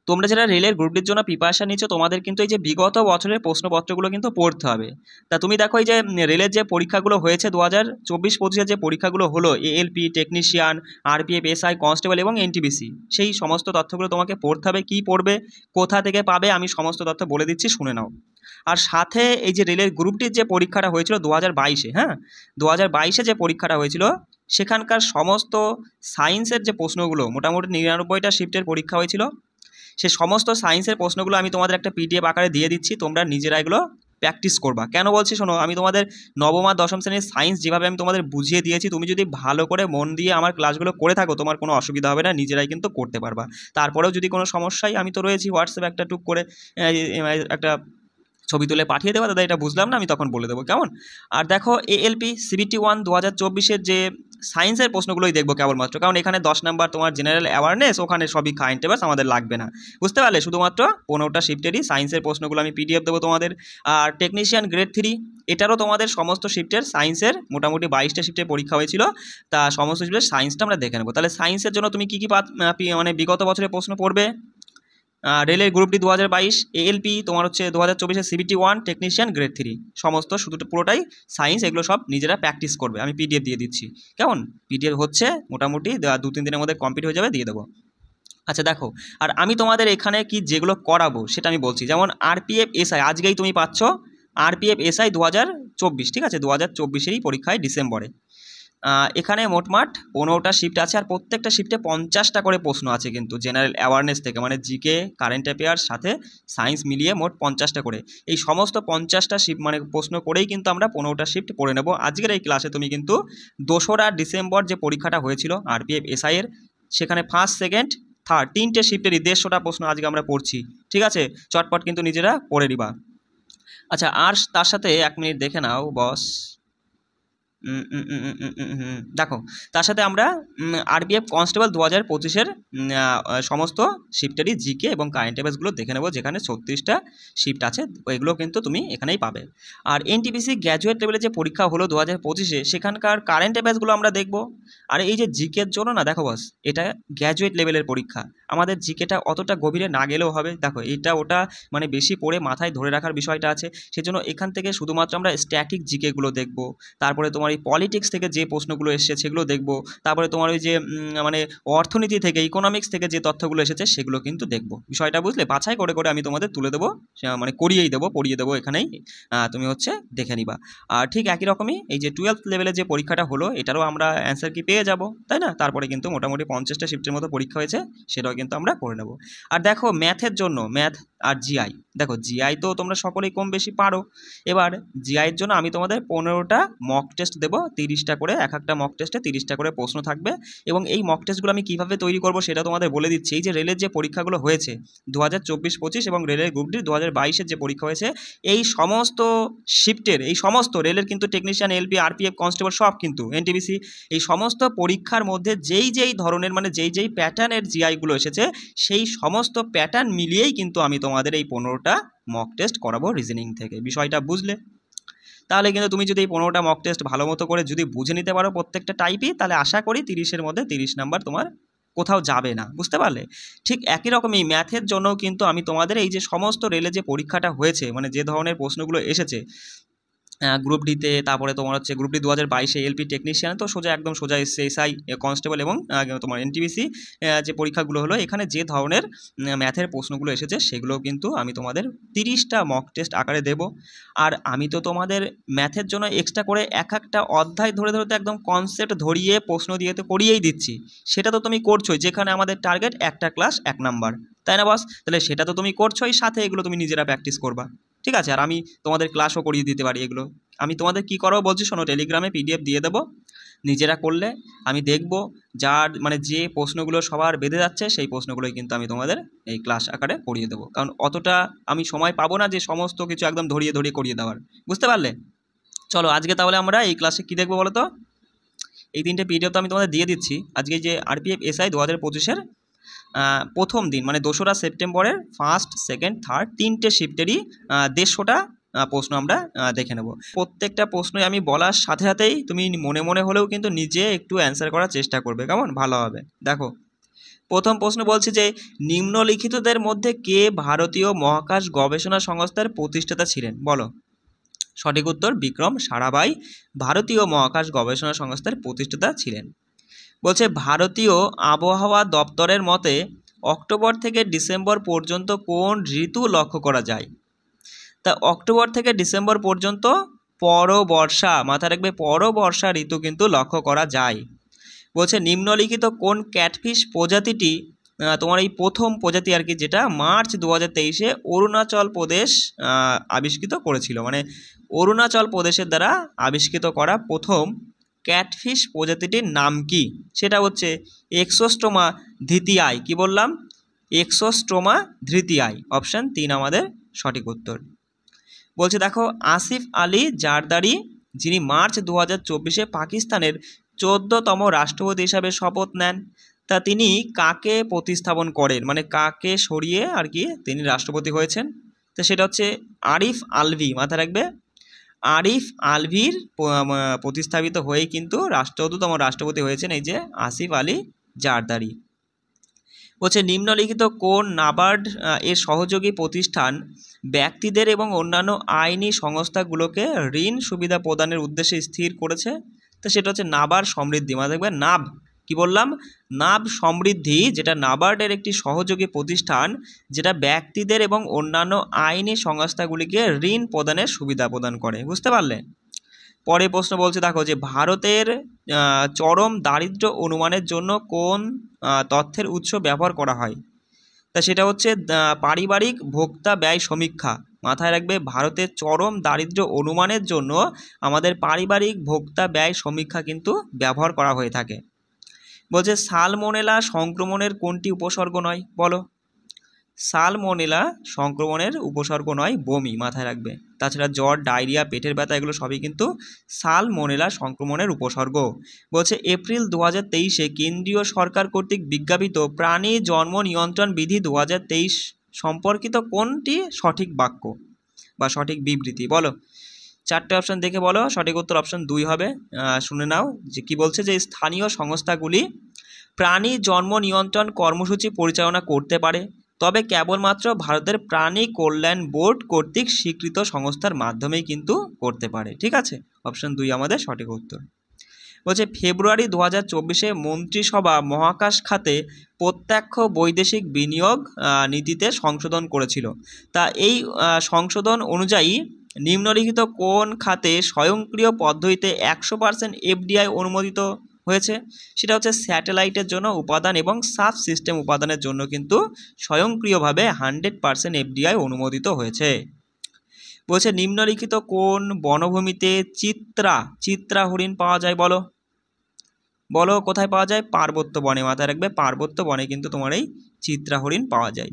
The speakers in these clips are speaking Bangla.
তোমরা যারা রেলের গ্রুপ ডির জন্য প্রিপারেশন নিচ্ছ তোমাদের কিন্তু এই যে বিগত বছরের প্রশ্নপত্রগুলো কিন্তু পড়তে হবে। তা তুমি দেখো এই যে রেলের যে পরীক্ষাগুলো হয়েছে 2024-25 যে পরীক্ষাগুলো হলো, ALP, technician, RPF, SI, constable এবং এনটিপিসি, সেই সমস্ত তথ্যগুলো তোমাকে পড়তে হবে। কী পড়বে, কোথা থেকে পাবে, আমি সমস্ত তথ্য বলে দিচ্ছি, শুনে নাও। আর সাথে এই যে রেলের গ্রুপ ডির যে পরীক্ষাটা হয়েছিল 2022-এ, হ্যাঁ 2022-এ যে পরীক্ষাটা হয়েছিল সেখানকার সমস্ত সায়েন্সের যে প্রশ্নগুলো, মোটামুটি 99টা শিফটের পরীক্ষা হয়েছিল, সে সমস্ত সায়েন্সের প্রশ্নগুলো আমি তোমাদের একটা পিডিএফ আকারে দিয়ে দিচ্ছি, তোমরা নিজেরা এগুলো প্র্যাকটিস করবা। কেন বলছি শোনো, আমি তোমাদের নবম আর দশম শ্রেণীর সায়েন্স যেভাবে আমি তোমাদের বুঝিয়ে দিয়েছি, তুমি যদি ভালো করে মন দিয়ে আমার ক্লাসগুলো করে থাকো তোমার কোনো অসুবিধা হবে না, নিজেরাই কিন্তু করতে পারবা। তারপরেও যদি কোনো সমস্যায়, আমি তো রয়েছি হোয়াটসঅ্যাপে একটা টুক করে একটা ছবি তুলে পাঠিয়ে দেবো, দাদা এটা বুঝলাম না, আমি তখন বলে দেবো, কেমন। আর দেখো এএলপি CBT-1 2024-এর যে সায়েন্সের প্রশ্নগুলোই দেখবো কেবলমাত্র, কারণ এখানে 10 নাম্বার তোমার জেনারেল অ্যাওয়ারনেস, ওখানে সবই কারেন্ট অ্যাফেয়ার্স, আমাদের লাগবে না, বুঝতে পারলে। শুধুমাত্র 15টা শিফটেরই সায়েন্সের প্রশ্নগুলো আমি পিডিএফ দেবো তোমাদের। আর টেকনিশিয়ান গ্রেড 3, এটারও তোমাদের সমস্ত শিফটের সায়েন্সের মোটামুটি 22টা শিফটের পরীক্ষা হয়েছিল, তা সমস্ত শিফটের সায়েন্সটা আমরা দেখে নেবো। তাহলে সায়েন্সের জন্য তুমি কী কী মানে বিগত বছরের প্রশ্ন পড়বে, রেলের গ্রুপ ডি 2022, এএলপি তোমার হচ্ছে 2024-এর CBT-1, টেকনিশিয়ান গ্রেড 3, সমস্ত শুধু পুরোটাই সায়েন্স, এগুলো সব নিজেরা প্র্যাকটিস করবে। আমি পিডিএফ দিয়ে দিচ্ছি, কেমন। পিডিএফ হচ্ছে মোটামুটি 2-3 দিনের মধ্যে কমপ্লিট হয়ে যাবে, দিয়ে দেবো। আচ্ছা দেখো, আর আমি তোমাদের এখানে কি যেগুলো করাবো সেটা আমি বলছি। যেমন আরপিএফ এসআই আজকেই তুমি পাচ্ছ, আরপিএফ এসআই 2024, ঠিক আছে, 2024-এরই পরীক্ষায় ডিসেম্বরে। এখানে মোটমাট 15টা শিফট আছে, আর প্রত্যেকটা শিফটে 50টা করে প্রশ্ন আছে কিন্তু জেনারেল অ্যাওয়ারনেস থেকে, মানে জিকে, কারেন্ট অ্যাফেয়ার্স সাথে সায়েন্স মিলিয়ে মোট 50টা করে। এই সমস্ত 50টা শিফট মানে প্রশ্ন করেই কিন্তু আমরা 15টা শিফট পড়ে নেব আজকের এই ক্লাসে। তুমি কিন্তু 2রা ডিসেম্বর যে পরীক্ষাটা হয়েছিল আরপিএফ এসআইয়ের, সেখানে ফার্স্ট, সেকেন্ড, থার্ড 3টে শিফটেরই 150টা প্রশ্ন আজকে আমরা পড়ছি, ঠিক আছে। চটপট কিন্তু নিজেরা পড়ে নিবা। আচ্ছা, আর তার সাথে 1 মিনিট দেখে নাও বস। দেখো, তার সাথে আমরা আরপিএফ কনস্টেবল 2025-এর সমস্ত শিফটেরই জিকে এবং কারেন্ট অ্যাফেয়ার্সগুলো দেখে নেবো, যেখানে 36টা শিফট আছে, এগুলো কিন্তু তুমি এখানেই পাবে। আর এনটিপিসি গ্র্যাজুয়েট লেভেলের যে পরীক্ষা হলো 2025-এ, সেখানকার কারেন্ট অ্যাফেয়ার্সগুলো আমরা দেখবো। আর এই যে জিকের জন্য না, দেখো বস, এটা গ্র্যাজুয়েট লেভেলের পরীক্ষা, আমাদের জিকেটা অতটা গভীরে না গেলেও হবে। দেখো এটা ওটা মানে বেশি পড়ে মাথায় ধরে রাখার বিষয়টা আছে, সেজন্য এখান থেকে শুধুমাত্র আমরা স্ট্যাটিক জিকেগুলো দেখবো। তারপরে তোমার এই পলিটিক্স থেকে যে প্রশ্নগুলো এসেছে সেগুলো দেখবো। তারপরে তোমার ওই যে মানে অর্থনীতি থেকে, ইকোনমিক্স থেকে যে তথ্যগুলো এসেছে সেগুলো কিন্তু দেখবো। বিষয়টা বুঝলে, বাছাই করে করে আমি তোমাদের তুলে দেবো, মানে করিয়েই দেবো, পড়িয়ে দেবো এখানেই, তুমি হচ্ছে দেখে নিবা। আর ঠিক একই রকমই এই যে 12th লেভেলের যে পরীক্ষাটা হলো, এটারও আমরা অ্যান্সার কি পেয়ে যাব, তাই না। তারপরে কিন্তু মোটামুটি 50টা শিফটের মতো পরীক্ষা হয়েছে, সেটাও কিন্তু আমরা করে নেব। আর দেখো ম্যাথের জন্য, ম্যাথ আর জিআই, দেখো জিআই তো তোমরা সকলেই কম বেশি পারো। এবার জিআইয়ের জন্য আমি তোমাদের 15টা মক টেস্ট দেবো, 30টা করে, এক একটা মক টেস্টে 30টা করে প্রশ্ন থাকবে। এবং এই মক টেস্টগুলো আমি কীভাবে তৈরি করবো সেটা তোমাদের বলে দিচ্ছি। এই যে রেলের যে পরীক্ষাগুলো হয়েছে 2024-25 এবং রেলের গ্রুপ ডি 2022-এর যে পরীক্ষা হয়েছে, এই সমস্ত শিফটের, এই সমস্ত রেলের কিন্তু টেকনিশিয়ান, এলপি, আরপিএফ, কনস্টেবল সব কিন্তু, এনটিপিসি, এই সমস্ত পরীক্ষার মধ্যে যেই যেই ধরনের মানে যেই যেই প্যাটার্নের জিআইগুলো এসেছে, সেই সমস্ত প্যাটার্ন মিলিয়েই কিন্তু আমি তোমাদের এই 15টা মক টেস্ট করাবো রিজনিং থেকে। বিষয়টা বুঝলে? তাহলে কিন্তু তুমি যদি এই 15টা মক টেস্ট ভালো মতো করে যদি বুঝে নিতে পারো প্রত্যেকটা টাইপই, তাহলে আশা করি 30-এর মধ্যে 30 নাম্বার তোমার কোথাও যাবে না, বুঝতে পারলে। ঠিক একই রকমই ম্যাথের জন্যও কিন্তু আমি তোমাদের এই যে সমস্ত রেলে যে পরীক্ষাটা হয়েছে, মানে যে ধরনের প্রশ্নগুলো এসেছে গ্রুপ ডিতে, তারপরে তোমার হচ্ছে গ্রুপ ডি 2022-এ এলপি, টেকনিশিয়ান তো সোজা একদম সোজা এসছে, এসআই, কনস্টেবল এবং তোমার এনটিপিসি যে পরীক্ষাগুলো হলো, এখানে যে ধরনের ম্যাথের প্রশ্নগুলো এসেছে সেগুলো কিন্তু আমি তোমাদের 30টা মক টেস্ট আকারে দেব। আর আমি তো তোমাদের ম্যাথের জন্য এক্সট্রা করে এক একটা অধ্যায় ধরে ধরে তো একদম কনসেপ্ট ধরিয়ে প্রশ্ন দিয়ে তো করিয়েই দিচ্ছি, সেটা তো তুমি করছোই, যেখানে আমাদের টার্গেট একটা ক্লাস 1 নাম্বার, তাই না বস? তাহলে সেটা তো তুমি করছোই, সাথে এগুলো তুমি নিজেরা প্র্যাকটিস করবা, ঠিক আছে। আর আমি তোমাদের ক্লাসও করিয়ে দিতে পারি এগুলো। আমি তোমাদের কী করো বলছি শোনো, টেলিগ্রামে পিডিএফ দিয়ে দেবো, নিজেরা করলে আমি দেখব যার মানে যে প্রশ্নগুলো সবার বেঁধে যাচ্ছে সেই প্রশ্নগুলোই কিন্তু আমি তোমাদের এই ক্লাস আকারে করিয়ে দেবো, কারণ অতটা আমি সময় পাবো না যে সমস্ত কিছু একদম ধরিয়ে ধরিয়ে করিয়ে দেওয়ার, বুঝতে পারলে। চলো আজকে তাহলে আমরা এই ক্লাসে কী দেখবো বলো তো। এই 3টে পিডিএফ তো আমি তোমাদের দিয়ে দিচ্ছি। আজকে যে আরপিএফ এসআই 2025-এর প্রথম দিন মানে 2রা সেপ্টেম্বরের ফার্স্ট, সেকেন্ড, থার্ড 3টে শিফটেরই 150টা প্রশ্ন আমরা দেখে নেব। প্রত্যেকটা প্রশ্নই আমি বলার সাথে সাথেই তুমি মনে মনে হলেও কিন্তু নিজে একটু অ্যান্সার করার চেষ্টা করবে, কেমন, ভালো হবে। দেখো প্রথম প্রশ্ন বলছে যে নিম্নলিখিতদের মধ্যে কে ভারতীয় মহাকাশ গবেষণা সংস্থার প্রতিষ্ঠাতা ছিলেন? বলো। সঠিক উত্তর বিক্রম সারাভাই ভারতীয় মহাকাশ গবেষণা সংস্থার প্রতিষ্ঠাতা ছিলেন। বলছে ভারতীয় আবহাওয়া দপ্তরের মতে অক্টোবর থেকে ডিসেম্বর পর্যন্ত কোন ঋতু লক্ষ্য করা যায়? তা অক্টোবর থেকে ডিসেম্বর পর্যন্ত পরবর্ষা, মাথায় রাখবে পরবর্ষা ঋতু কিন্তু লক্ষ্য করা যায়। বলছে নিম্নলিখিত কোন ক্যাটফিশ প্রজাতিটি তোমার এই প্রথম প্রজাতি আর কি, যেটা মার্চ 2023-এ অরুণাচল প্রদেশ আবিষ্কৃত করেছিল, মানে অরুণাচল প্রদেশের দ্বারা আবিষ্কৃত করা প্রথম ক্যাটফিশ প্রজাতিটির নাম কি? সেটা হচ্ছে এক্সোস্টোমা ধৃতিয়াই। কি বললাম? এক্সোস্টোমা ধৃতিয়াই। অপশান 3 আমাদের সঠিক উত্তর। বলছে দেখো আসিফ আলী জারদারি, যিনি মার্চ 2024-এ পাকিস্তানের 14তম রাষ্ট্রপতি হিসাবে শপথ নেন, তা তিনি কাকে প্রতিস্থাপন করেন, মানে কাকে সরিয়ে আর কি তিনি রাষ্ট্রপতি হয়েছেন? তো সেটা হচ্ছে আরিফ আলভি। মাথায় রাখবে আরিফ আলভির প্রতিস্থাপিত হয়েই কিন্তু 14তম রাষ্ট্রপতি হয়েছেন এই যে আসিফ আলী জারদারি। বলছে নিম্নলিখিত কোন নাবার্ড এর সহযোগী প্রতিষ্ঠান ব্যক্তিদের এবং অন্যান্য আইনি সংস্থাগুলোকে ঋণ সুবিধা প্রদানের উদ্দেশ্যে স্থির করেছে? তো সেটা হচ্ছে নাবার্ড সমৃদ্ধি। মানে দেখবে নাব, কি বললাম? নাব সমৃদ্ধি, যেটা নাবার্ডের একটি সহযোগী প্রতিষ্ঠান, যেটা ব্যক্তিদের এবং অন্যান্য আইনি সংস্থাগুলিকে ঋণ প্রদানের সুবিধা প্রদান করে। বুঝতে পারলে? পরে প্রশ্ন বলছে দেখো যে ভারতের চরম দারিদ্র্য অনুমানের জন্য কোন তথ্যের উৎস ব্যবহার করা হয়? তা সেটা হচ্ছে পারিবারিক ভোক্তা ব্যয় সমীক্ষা। মাথায় রাখবে ভারতের চরম দারিদ্র্য অনুমানের জন্য আমাদের পারিবারিক ভোক্তা ব্যয় সমীক্ষা কিন্তু ব্যবহার করা হয়ে থাকে। বলছে সালমোনেলা সংক্রমণের কোনটি উপসর্গ নয়? বলো। সালমোনেলা সংক্রমণের উপসর্গ নয় বমি। মাথায় রাখবে। তাছাড়া জ্বর, ডায়রিয়া, পেটের ব্যথা এগুলো সবই কিন্তু সালমোনেলা সংক্রমণের উপসর্গ। বলছে এপ্রিল 2023-এ কেন্দ্রীয় সরকার কর্তৃক বিজ্ঞাপিত প্রাণী জন্ম নিয়ন্ত্রণ বিধি 2023 সম্পর্কিত কোনটি সঠিক বাক্য বা সঠিক বিবৃতি? বলো। 4টে অপশান দেখে বলো। সঠিক উত্তর অপশান 2 হবে। শুনে নাও যে কি বলছে, যে স্থানীয় সংস্থাগুলি প্রাণী জন্ম নিয়ন্ত্রণ কর্মসূচি পরিচালনা করতে পারে, তবে কেবলমাত্র ভারতের প্রাণী কল্যাণ বোর্ড কর্তৃক স্বীকৃত সংস্থার মাধ্যমেই কিন্তু করতে পারে। ঠিক আছে, অপশান 2 আমাদের সঠিক উত্তর। বলছে ফেব্রুয়ারি 2024-এ মন্ত্রিসভা মহাকাশ খাতে প্রত্যক্ষ বৈদেশিক বিনিয়োগ নীতিতে সংশোধন করেছিল। তা এই সংশোধন অনুযায়ী নিম্নলিখিত কোন খাতে স্বয়ংক্রিয় পদ্ধতিতে 100% এফডিআই অনুমোদিত হয়েছে? সেটা হচ্ছে স্যাটেলাইটের জন্য উপাদান এবং সাব সিস্টেম উপাদানের জন্য কিন্তু স্বয়ংক্রিয়ভাবে 100% এফডিআই অনুমোদিত হয়েছে। বলছে নিম্নলিখিত কোন বনভূমিতে চিত্রা হরিণ পাওয়া যায়? বলো। বলো কোথায় পাওয়া যায়? পার্বত্য বনে। মাথায় রাখবে পার্বত্য বনে কিন্তু তোমার এই চিত্রা হরিণ পাওয়া যায়।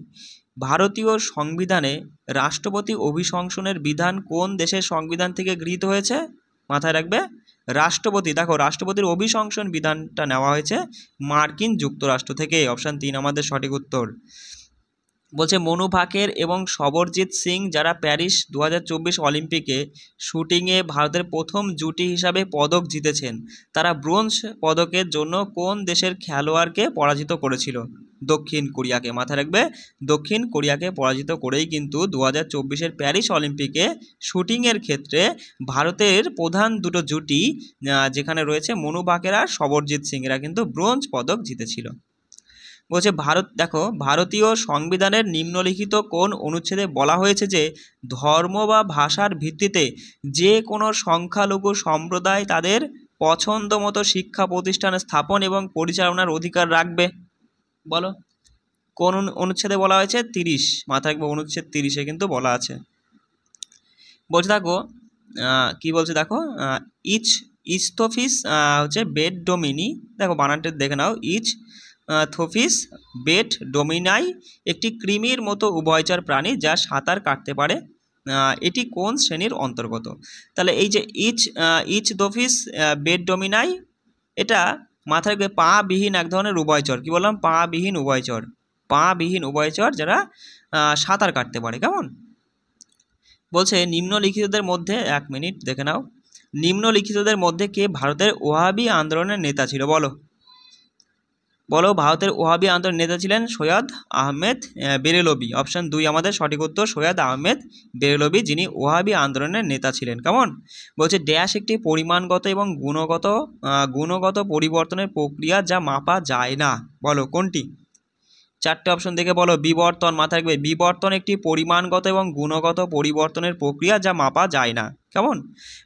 ভারতীয় সংবিধানে রাষ্ট্রপতি অভিশংসনের বিধান কোন দেশের সংবিধান থেকে গৃহীত হয়েছে? মাথায় রাখবে রাষ্ট্রপতি, দেখো রাষ্ট্রপতির অভিশংসন বিধানটা নেওয়া হয়েছে মার্কিন যুক্তরাষ্ট্র থেকে। অপশান 3 আমাদের সঠিক উত্তর। বলছে মনু ভাকের এবং সবরজিৎ সিং, যারা প্যারিস 2024 অলিম্পিকে শুটিংয়ে ভারতের প্রথম জুটি হিসাবে পদক জিতেছেন, তারা ব্রোঞ্জ পদকের জন্য কোন দেশের খেলোয়াড়কে পরাজিত করেছিল? দক্ষিণ কোরিয়াকে। মাথায় রাখবে দক্ষিণ কোরিয়াকে পরাজিত করেই কিন্তু 2024-এর প্যারিস অলিম্পিকে শুটিংয়ের ক্ষেত্রে ভারতের প্রধান দুটো জুটি যেখানে রয়েছে মনু ভাকের আর সবরজিৎ সিং, এরা কিন্তু ব্রোঞ্জ পদক জিতেছিল। বলছে দেখো ভারতীয় সংবিধানের নিম্নলিখিত কোন অনুচ্ছেদে বলা হয়েছে যে ধর্ম বা ভাষার ভিত্তিতে যে কোনো সংখ্যালঘু সম্প্রদায় তাদের পছন্দ মতো শিক্ষা প্রতিষ্ঠান স্থাপন এবং পরিচালনার অধিকার রাখবে? বলো কোন অনুচ্ছেদে বলা হয়েছে? 30। মাথায় রাখবে অনুচ্ছেদ 30-এ কিন্তু বলা আছে। বলছে দেখো কি বলছে দেখো ইচথোফিস হচ্ছে বেড ডোমিনি, দেখো বানানটা দেখে নাও, থোফিস বেট ডোমিনাই একটি কৃমির মতো উভয়চর প্রাণী যা সাঁতার কাটতে পারে। এটি কোন শ্রেণীর অন্তর্গত? তাহলে এই যে ইচথোফিস বেট ডোমিনাই, এটা মাথায় রাখবে পা বিহীন এক ধরনের উভয়চর। কি বললাম? পা বিহীন উভয়চর যারা সাঁতার কাটতে পারে। কেমন? বলছে নিম্নলিখিতদের মধ্যে, 1 মিনিট দেখে নাও, নিম্নলিখিতদের মধ্যে কে ভারতের ওয়াহাবি আন্দোলনের নেতা ছিল? বলো। বলো ভারতের ওহাবি আন্দোলনের নেতা ছিলেন সৈয়দ আহমেদ বেরেলভি। অপশন 2 আমাদের সঠিক উত্তর, সৈয়দ আহমেদ বেরেলভি, যিনি ওহাবি আন্দোলনের নেতা ছিলেন। কেমন বলছে, ড্যাশ একটি পরিমাণগত এবং গুণগত পরিবর্তনের প্রক্রিয়া যা মাপা যায় না। বলো কোনটি? চারটে অপশন দেখে বলো। বিবর্তন, মাথায় রাখবে, বিবর্তন একটি পরিমাণগত এবং গুণগত পরিবর্তনের প্রক্রিয়া যা মাপা যায় না। কেমন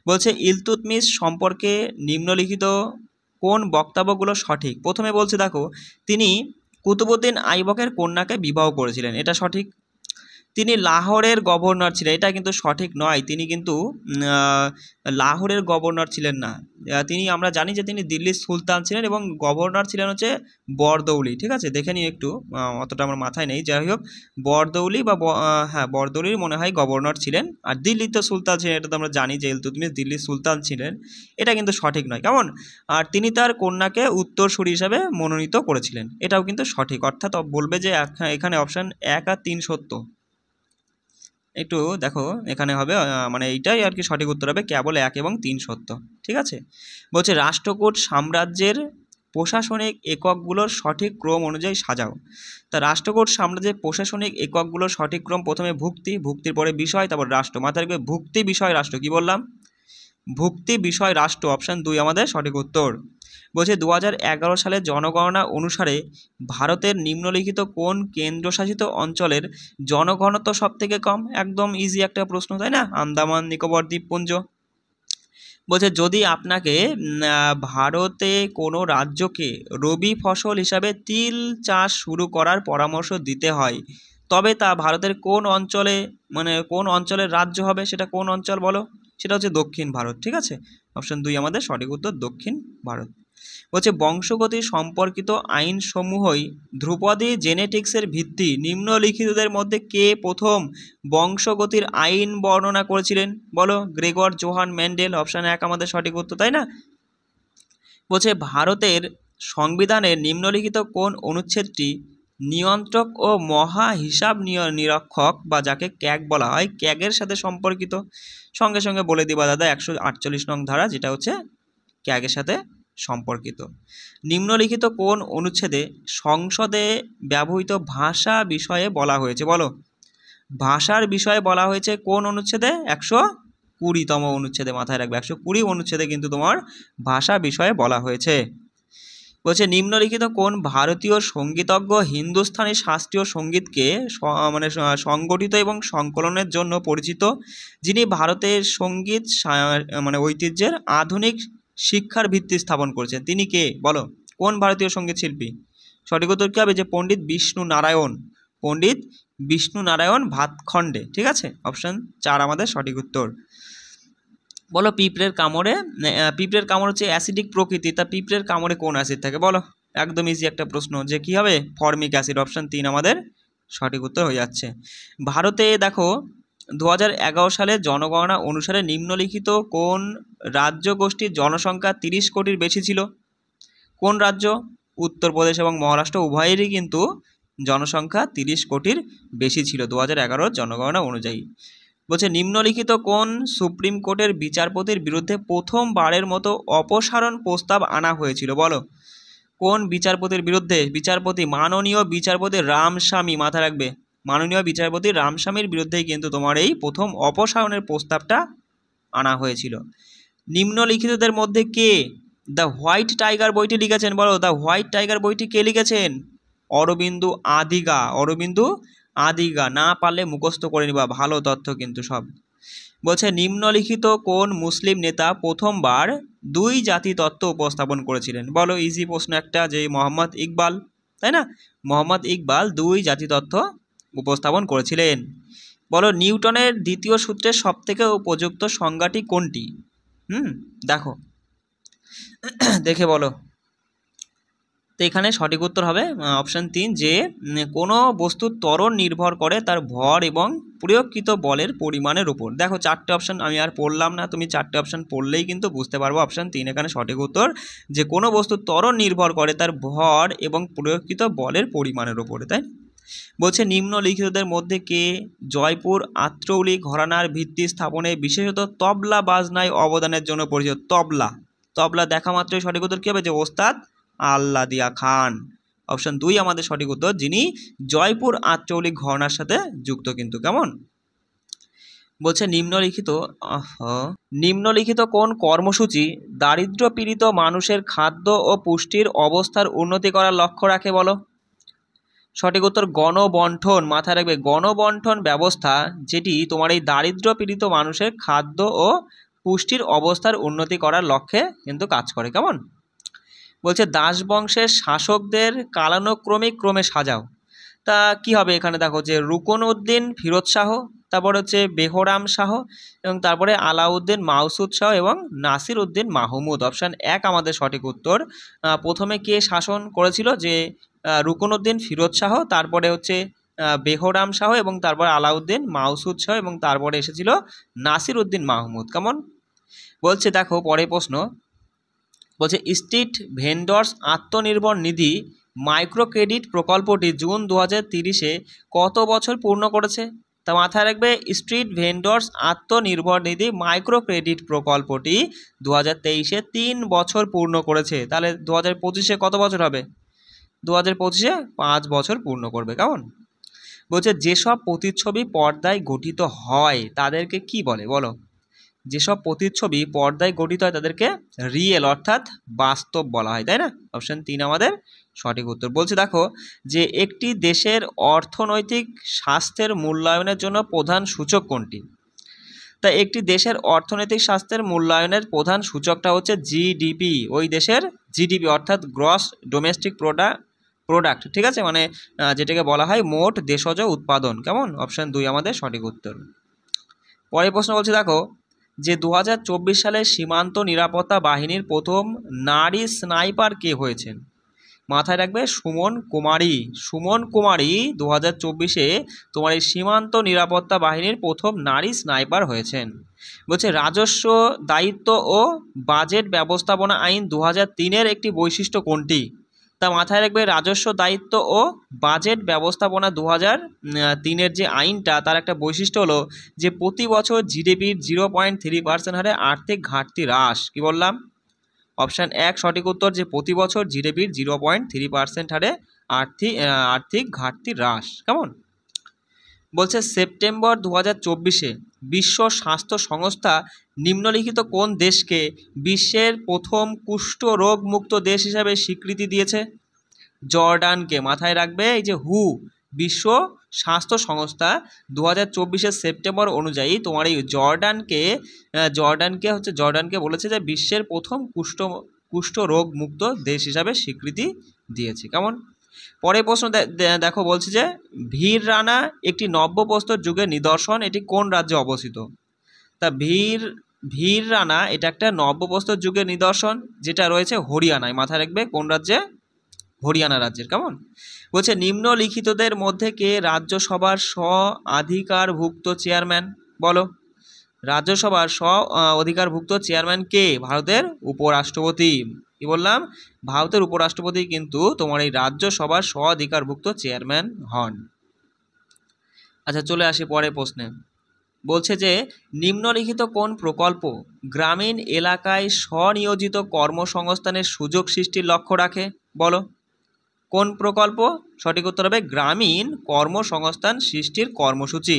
বলছে, ইলতুৎমিশ সম্পর্কে নিম্নলিখিত কোন বক্তব্যগুলো সঠিক? প্রথমে বলছে দেখো, তিনি কুতুবউদ্দিন আইবকের কন্যাকে বিবাহ করেছিলেন, এটা সঠিক। তিনি লাহোরের গভর্নর ছিলেন, এটা কিন্তু সঠিক নয়। তিনি কিন্তু লাহোরের গভর্নর ছিলেন না। তিনি, আমরা জানি যে তিনি দিল্লির সুলতান ছিলেন এবং গভর্নর ছিলেন হচ্ছে বরদৌলি। ঠিক আছে, দেখে নিই একটু, অতটা আমার মাথায় নেই। যাই হোক, বরদৌলি বা হ্যাঁ, বরদৌলির মনে হয় গভর্নর ছিলেন। আর দিল্লির তো সুলতান ছিলেন, এটা তো আমরা জানি যে ইলতুৎমিশ দিল্লির সুলতান ছিলেন। এটা কিন্তু সঠিক নয়। কেমন? আর তিনি তার কন্যাকে উত্তরসূরি হিসাবে মনোনীত করেছিলেন, এটাও কিন্তু সঠিক। অর্থাৎ বলবে যে এখানে অপশান 1 আর 3 সত্য। একটু দেখো, এখানে হবে মানে এইটাই আর কি সঠিক উত্তর হবে, কেবল 1 এবং 3 সত্য। ঠিক আছে, বলছে রাষ্ট্রকূট সাম্রাজ্যের প্রশাসনিক এককগুলোর সঠিক ক্রম অনুযায়ী সাজাও। তা রাষ্ট্রকূট সাম্রাজ্যের প্রশাসনিক এককগুলোর সঠিক ক্রম, প্রথমে ভুক্তি, ভুক্তির পরে বিষয়, তারপর রাষ্ট্র। মাথায় রাখবে, ভুক্তি বিষয় রাষ্ট্র। কি বললাম? ভুক্তি বিষয় রাষ্ট্র, অপশান 2 আমাদের সঠিক উত্তর। বলছে 2011 সালের জনগণনা অনুসারে ভারতের নিম্নলিখিত কোন কেন্দ্রশাসিত অঞ্চলের জনঘনত্ব সবথেকে কম? একদম ইজি একটা প্রশ্ন, তাই না? আন্দামান নিকোবর দ্বীপপুঞ্জ। বলছে যদি আপনাকে ভারতে কোনো রাজ্যকে রবি ফসল হিসাবে তিল চাষ শুরু করার পরামর্শ দিতে হয়, তবে তা ভারতের কোন অঞ্চলে, মানে কোন অঞ্চলের রাজ্য হবে? সেটা কোন অঞ্চল বলো? সেটা হচ্ছে দক্ষিণ ভারত। ঠিক আছে, অপশন 2 আমাদের সঠিক উত্তর, দক্ষিণ ভারত। বলছে বংশগতি সম্পর্কিত আইনসমূহই ধ্রুপদী জেনেটিক্সের ভিত্তি। নিম্নলিখিতদের মধ্যে কে প্রথম বংশগতির আইন বর্ণনা করেছিলেন? বলো। গ্রেগর জোহান মেন্ডেল, অপশান 1 আমাদের সঠিক উত্তর, তাই না? বলছে ভারতের সংবিধানের নিম্নলিখিত কোন অনুচ্ছেদটি নিয়ন্ত্রক ও মহা হিসাব নিরীক্ষক বা যাকে ক্যাগ বলা হয়, ক্যাগের সাথে সম্পর্কিত? সঙ্গে সঙ্গে বলে দিবা দাদা, 148 নং ধারা, যেটা হচ্ছে ক্যাগের সাথে সম্পর্কিত। নিম্নলিখিত কোন অনুচ্ছেদে সংসদে ব্যবহৃত ভাষা বিষয়ে বলা হয়েছে? বলো। ভাষার বিষয়ে বলা হয়েছে কোন অনুচ্ছেদে? 120তম অনুচ্ছেদে। মাথায় রাখবে, 120 অনুচ্ছেদে কিন্তু তোমার ভাষা বিষয়ে বলা হয়েছে। বলছে নিম্নলিখিত কোন ভারতীয় সঙ্গীতজ্ঞ হিন্দুস্তানি শাস্ত্রীয় সঙ্গীতকে মানে সংগঠিত এবং সংকলনের জন্য পরিচিত, যিনি ভারতের সঙ্গীত মানে ঐতিহ্যের আধুনিক শিক্ষার ভিত্তি স্থাপন করেছেন? তিনি কে? বলো, কোন ভারতীয় সঙ্গীত শিল্পী? সঠিক উত্তর কী হবে? যে পণ্ডিত বিষ্ণু নারায়ণ, পণ্ডিত বিষ্ণু নারায়ণ ভাতখণ্ডে। ঠিক আছে, অপশান 4 আমাদের সঠিক উত্তর। বলো পিঁপড়ের কামড়ে, পিঁপড়ের কামড় হচ্ছে অ্যাসিডিক প্রকৃতি, তা পিঁপড়ের কামড়ে কোন অ্যাসিড থাকে? বলো। একদম ইজি একটা প্রশ্ন, যে কী হবে? ফর্মিক অ্যাসিড, অপশান 3 আমাদের সঠিক উত্তর হয়ে যাচ্ছে। ভারতে দেখো 2011 সালে জনগণনা অনুসারে নিম্নলিখিত কোন রাজ্য গোষ্ঠীর জনসংখ্যা 30 কোটির বেশি ছিল? কোন রাজ্য? উত্তরপ্রদেশ এবং মহারাষ্ট্র উভয়েরই কিন্তু জনসংখ্যা 30 কোটির বেশি ছিল 2011 জনগণনা অনুযায়ী। বলছে নিম্নলিখিত কোন সুপ্রিম কোর্টের বিচারপতির বিরুদ্ধে প্রথমবারের মতো অপসারণ প্রস্তাব আনা হয়েছিল? বলো। কোন বিচারপতির বিরুদ্ধে? বিচারপতি, মাননীয় বিচারপতি রামস্বামী। মাথা রাখবে, মাননীয় বিচারপতি রামস্বামীর বিরুদ্ধেই কিন্তু তোমার এই প্রথম অপসারণের প্রস্তাবটা আনা হয়েছিল। নিম্নলিখিতদের মধ্যে কে দ্য হোয়াইট টাইগার বইটি লিখেছেন? বলো, দ্য হোয়াইট টাইগার বইটি কে লিখেছেন? অরবিন্দু আদিগা, অরবিন্দু আদিগা। না পারলে মুখস্থ করে নিবা, ভালো তথ্য কিন্তু সব। বলছে নিম্নলিখিত কোন মুসলিম নেতা প্রথমবার 2 জাতি তত্ত্ব উপস্থাপন করেছিলেন? বলো, ইজি প্রশ্ন একটা, যে মোহাম্মদ ইকবাল, তাই না? মোহাম্মদ ইকবাল 2 জাতি তত্ত্ব উপস্থাপন করেছিলেন। বলো নিউটনের দ্বিতীয় সূত্রের সবথেকে উপযুক্ত সংজ্ঞাটি কোনটি? দেখো, দেখে বলো। তো এখানে সঠিক উত্তর হবে অপশান 3, যে কোনো বস্তুর ত্বরণ নির্ভর করে তার ভর এবং প্রয়োগকৃত বলের পরিমাণের উপর। দেখো 4টে অপশান আমি আর পড়লাম না, তুমি 4টে অপশান পড়লেই কিন্তু বুঝতে পারবো। অপশান 3 এখানে সঠিক উত্তর, যে কোনো বস্তুর ত্বরণ নির্ভর করে তার ভর এবং প্রয়োগকৃত বলের পরিমাণের উপরে, তাই? বলছে নিম্নলিখিতদের মধ্যে কে জয়পুর আত্রৌলি ঘরানার ভিত্তি স্থাপনে বিশেষত তবলা বাজনায় অবদানের জন্য পরিচিত? তবলা, তবলা দেখা মাত্রই সঠিক উত্তর কী হবে? যে ওস্তাদ আল্লাদিয়া খান। অপশন 2 আমাদের সঠিক উত্তর, যিনি জয়পুর আঞ্চলিক ঘরানার সাথে যুক্ত কিন্তু। কেমন বলছে নিম্নলিখিত কোন কর্মসূচি দারিদ্র্য পীড়িত মানুষের খাদ্য ও পুষ্টির অবস্থার উন্নতি করার লক্ষ্য রাখে বলো। সঠিক উত্তর গণবণ্টন। মাথায় রাখবে, গণবণ্টন ব্যবস্থা যেটি তোমার এই দারিদ্র্য পীড়িত মানুষের খাদ্য ও পুষ্টির অবস্থার উন্নতি করার লক্ষ্যে কিন্তু কাজ করে। কেমন বলছে দাস বংশের শাসকদের কালানুক্রমিক ক্রমে সাজাও। তা কি হবে এখানে, দেখো যে রুকন উদ্দিন ফিরোজ শাহ, তারপর হচ্ছে বেহরাম শাহ, এবং তারপরে আলাউদ্দিন মাসুদ শাহ এবং নাসির উদ্দিন মাহমুদ। অপশান 1 আমাদের সঠিক উত্তর। প্রথমে কে শাসন করেছিল, যে রুকন উদ্দিন ফিরোজ শাহ, তারপরে হচ্ছে বেহরাম শাহ, এবং তারপর আলাউদ্দিন মাসুদ শাহ, এবং তারপরে এসেছিল নাসির উদ্দিন মাহমুদ। কেমন বলছে দেখো পরের প্রশ্ন, বলছে স্ট্রিট ভেন্ডর্স আত্মনির্ভর নিধি মাইক্রো ক্রেডিট প্রকল্পটি জুন 2030-এ কত বছর পূর্ণ করেছে। তা মাথায় রাখবে, স্ট্রিট ভেন্ডর্স আত্মনির্ভর নিধি মাইক্রো ক্রেডিট প্রকল্পটি 2023-এ 3 বছর পূর্ণ করেছে। তাহলে 2025-এ কত বছর হবে, 2025-এ 5 বছর পূর্ণ করবে। কেমন বলছে যেসব প্রতিচ্ছবি পর্দায় গঠিত হয় তাদেরকে কি বলে বলো। যেসব প্রতিচ্ছবি পর্দায় গঠিত হয় তাদেরকে রিয়েল অর্থাৎ বাস্তব বলা হয়, তাই না। অপশন 3 আমাদের সঠিক উত্তর। বলছে দেখো যে একটি দেশের অর্থনৈতিক স্বাস্থ্যের মূল্যায়নের জন্য প্রধান সূচক কোনটি। তা একটি দেশের অর্থনৈতিক স্বাস্থ্যের মূল্যায়নের প্রধান সূচকটা হচ্ছে জিডিপি, ওই দেশের জিডিপি অর্থাৎ গ্রস ডোমেস্টিক প্রোডাক্ট, ঠিক আছে, মানে যেটাকে বলা হয় মোট দেশজ উৎপাদন। কেমন অপশন 2 আমাদের সঠিক উত্তর। পরের প্রশ্ন বলছে দেখো যে 2024 সালে সীমান্ত নিরাপত্তা বাহিনীর প্রথম নারী স্নাইপার কে হয়েছেন। মাথায় রাখবে সুমন কুমারী। সুমন কুমারী 2024-এ তোমার এই সীমান্ত নিরাপত্তা বাহিনীর প্রথম নারী স্নাইপার হয়েছেন। বলছে রাজস্ব দায়িত্ব ও বাজেট ব্যবস্থাপনা আইন 2003-এর একটি বৈশিষ্ট্য কোনটি। তা মাথায় রাখবে রাজস্ব দায়িত্ব ও বাজেট ব্যবস্থাপনা 2003-এর যে আইনটা, তার একটা বৈশিষ্ট্য হলো যে প্রতি বছর জিডিপির 0.3% হারে আর্থিক ঘাটতি হ্রাস। কি বললাম, অপশান 1 সঠিক উত্তর, যে প্রতি বছর জিডিপির 0.3% হারে আর্থিক ঘাটতি হ্রাস। কেমন বলছে সেপ্টেম্বর 2024-এ বিশ্ব স্বাস্থ্য সংস্থা নিম্নলিখিত কোন দেশকে বিশ্বের প্রথম কুষ্ঠ রোগ মুক্ত দেশ হিসাবে স্বীকৃতি দিয়েছে। জর্ডানকে। মাথায় রাখবে এই যে বিশ্ব স্বাস্থ্য সংস্থা 2024-এর সেপ্টেম্বর অনুযায়ী তোমার এই জর্ডানকে বলেছে যে বিশ্বের প্রথম কুষ্ঠ রোগ মুক্ত দেশ হিসাবে স্বীকৃতি দিয়েছে। কেমন পরের প্রশ্ন দেখো, বলছে যে ভির রানা একটি নব্যপ্রস্তর যুগের নিদর্শন, এটি কোন রাজ্যে অবস্থিত। তা ভির রানা এটা একটা নব্যপ্রস্তর যুগের নিদর্শন যেটা রয়েছে হরিয়ানায়। মাথায় রাখবে কোন রাজ্যে, হরিয়ানা রাজ্যের। কেমন বলছে নিম্নলিখিতদের মধ্যে কে রাজ্যসভার অধিকারভুক্ত চেয়ারম্যান বলো। রাজ্যসভার অধিকারভুক্ত চেয়ারম্যান কে, ভারতের উপরাষ্ট্রপতি। কি বললাম, ভারতের উপরাষ্ট্রপতি কিন্তু তোমার এই রাজ্যসভার অধিকারভুক্ত চেয়ারম্যান হন। আচ্ছা চলে আসি পরের প্রশ্নে। বলছে যে নিম্নলিখিত কোন প্রকল্প গ্রামীণ এলাকায় স্বনিয়োজিত কর্মসংস্থানের সুযোগ সৃষ্টির লক্ষ্য রাখে বলো। কোন প্রকল্প, সঠিক উত্তর হবে গ্রামীণ কর্মসংস্থান সৃষ্টির কর্মসূচি।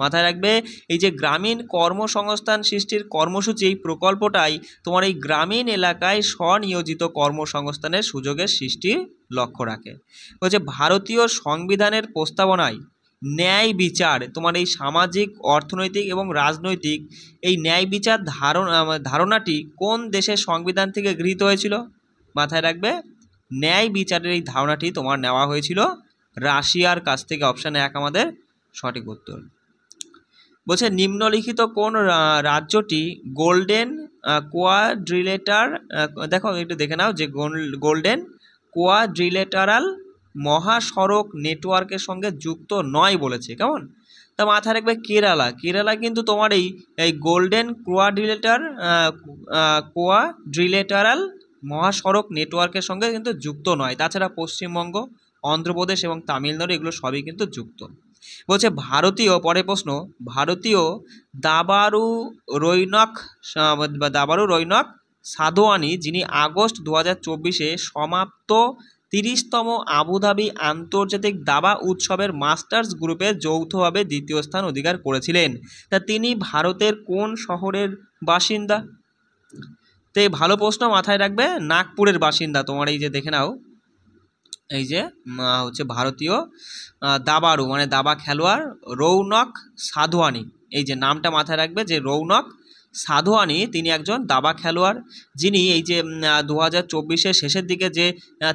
মাথায় রাখবে এই যে গ্রামীণ কর্মসংস্থান সৃষ্টির কর্মসূচি, এই প্রকল্পটাই তোমার এই গ্রামীণ এলাকায় স্বনিয়োজিত কর্মসংস্থানের সুযোগের সৃষ্টির লক্ষ্য রাখে। বলছে ভারতীয় সংবিধানের প্রস্তাবনায় ন্যায় বিচার, তোমার এই সামাজিক অর্থনৈতিক এবং রাজনৈতিক এই ন্যায় বিচার ধারণাটি কোন দেশের সংবিধান থেকে গৃহীত হয়েছিল। মাথায় রাখবে ন্যায় বিচারের এই ধারণাটি তোমার নেওয়া হয়েছিল রাশিয়ার কাছ থেকে। অপশান 1 আমাদের সঠিক উত্তর। বলছে নিম্নলিখিত কোন রাজ্যটি গোল্ডেন কোয়াড্রিলেটার, দেখো একটু দেখে নাও যে গোল্ডেন কোয়াড্রিলেটারাল মহাসড়ক নেটওয়ার্কের সঙ্গে যুক্ত নয় বলেছে। কেমন তা মাথায় রাখবে কেরালা কিন্তু তোমার এই গোল্ডেন কোয়াড্রিলেটারাল মহাসড়ক নেটওয়ার্কের সঙ্গে কিন্তু যুক্ত নয়। তাছাড়া পশ্চিমবঙ্গ, অন্ধ্রপ্রদেশ এবং তামিলনাড়ু এগুলো সবই কিন্তু যুক্ত। বলছে পরের প্রশ্ন, ভারতীয় দাবারু রৈনক সাদোয়ানি, যিনি আগস্ট 2024-এ সমাপ্ত 30তম আবুধাবি আন্তর্জাতিক দাবা উৎসবের মাস্টার্স গ্রুপে যৌথভাবে দ্বিতীয় স্থান অধিকার করেছিলেন। তা তিনি ভারতের কোন শহরের বাসিন্দা? তো এই ভালো প্রশ্ন, মাথায় রাখবে, নাগপুরের বাসিন্দা। তোমার এই যে দেখে নাও, এই যে হচ্ছে ভারতীয় দাবাড়ু মানে দাবা খেলোয়াড় রৌনক সাধওয়ানি, এই যে নামটা মাথায় রাখবে যে রৌনক সাধওয়ানি, তিনি একজন দাবা খেলোয়াড় যিনি এই যে 2024-এর শেষের দিকে যে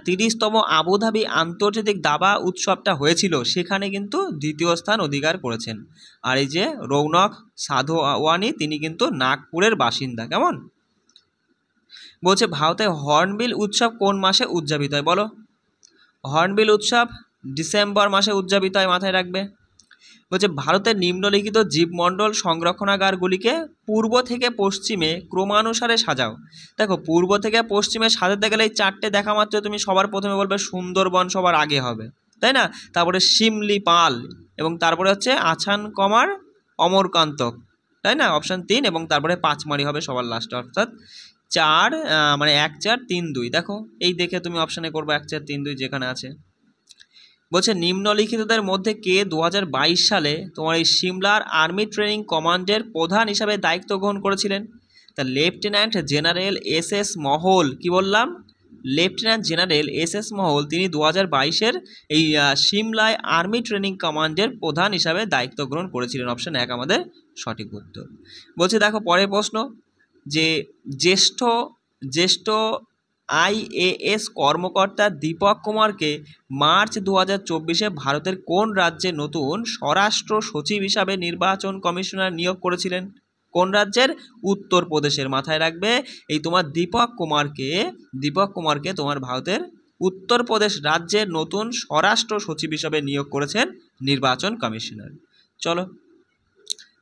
30তম আবুধাবি আন্তর্জাতিক দাবা উৎসবটা হয়েছিল সেখানে কিন্তু দ্বিতীয় স্থান অধিকার করেছেন। আর এই যে রৌনক সাধওয়ানি তিনি কিন্তু নাগপুরের বাসিন্দা। কেমন? বলছে ভারতে হর্নবিল উৎসব কোন মাসে উদযাপিত হয়? বলো। হর্নবিল উৎসব ডিসেম্বর মাসে উদযাপিত হয়, মাথায় রাখবে। বলছে ভারতের নিম্নলিখিত জীবমণ্ডল সংরক্ষণাগারগুলিকে পূর্ব থেকে পশ্চিমে ক্রমানুসারে সাজাও। দেখো, পূর্ব থেকে পশ্চিমে সাজাতে গেলে এই 4টে দেখা মাত্র তুমি সবার প্রথমে বলবে সুন্দরবন সবার আগে হবে, তাই না? তারপরে শিমলিপাল, এবং তারপরে হচ্ছে আছান কমার অমরকান্তক, তাই না? অপশান 3, এবং তারপরে পাঁচমারি হবে সবার লাস্টে, অর্থাৎ 4 মানে 1 4 3 2। দেখো এই দেখে তুমি অপশানে করবে 1 4 3 2 যেখানে আছে। বলছে নিম্নলিখিতদের মধ্যে কে 2022 সালে তোমার এই সিমলার আর্মি ট্রেনিং কমান্ডের প্রধান হিসাবে দায়িত্ব গ্রহণ করেছিলেন? তা লেফটেন্যান্ট জেনারেল SS মহল, কি বললাম? লেফটেন্যান্ট জেনারেল SS মহল তিনি 2022-এর এই সিমলায় আর্মি ট্রেনিং কমান্ডের প্রধান হিসাবে দায়িত্ব গ্রহণ করেছিলেন। অপশান 1 আমাদের সঠিক উত্তর। বলছে দেখো পরের প্রশ্ন, যে জ্যেষ্ঠ IAS কর্মকর্তা দীপক কুমারকে মার্চ 2024-এ ভারতের কোন রাজ্যে নতুন স্বরাষ্ট্র সচিব হিসাবে নির্বাচন কমিশনার নিয়োগ করেছিলেন? কোন রাজ্যের? উত্তরপ্রদেশের। মাথায় রাখবে, এই তোমার দীপক কুমারকে তোমার ভারতের উত্তরপ্রদেশ রাজ্যের নতুন স্বরাষ্ট্র সচিব হিসাবে নিয়োগ করেছেন নির্বাচন কমিশনার। চলো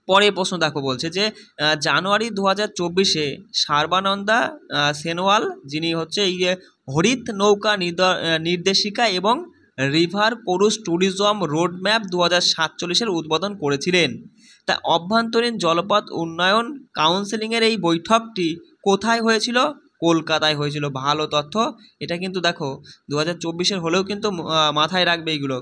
পরে প্রশ্ন দেখো, বলছে যে জানুয়ারি 2024-এ সর্বানন্দা সোনোয়াল যিনি হচ্ছে এই হরিত নৌকা নির্দেশিকা এবং রিভার ক্রুজ ট্যুরিজম রোডম্যাপ 2047-এর উদ্বোধন করেছিলেন। তা অভ্যন্তরীণ জলপথ উন্নয়ন কাউন্সিলিংয়ের এই বৈঠকটি কোথায় হয়েছিল? কলকাতায় হয়েছিল। ভালো তথ্য, এটা কিন্তু দেখো 2024-এর হলেও কিন্তু মাথায় রাখবে এইগুলো,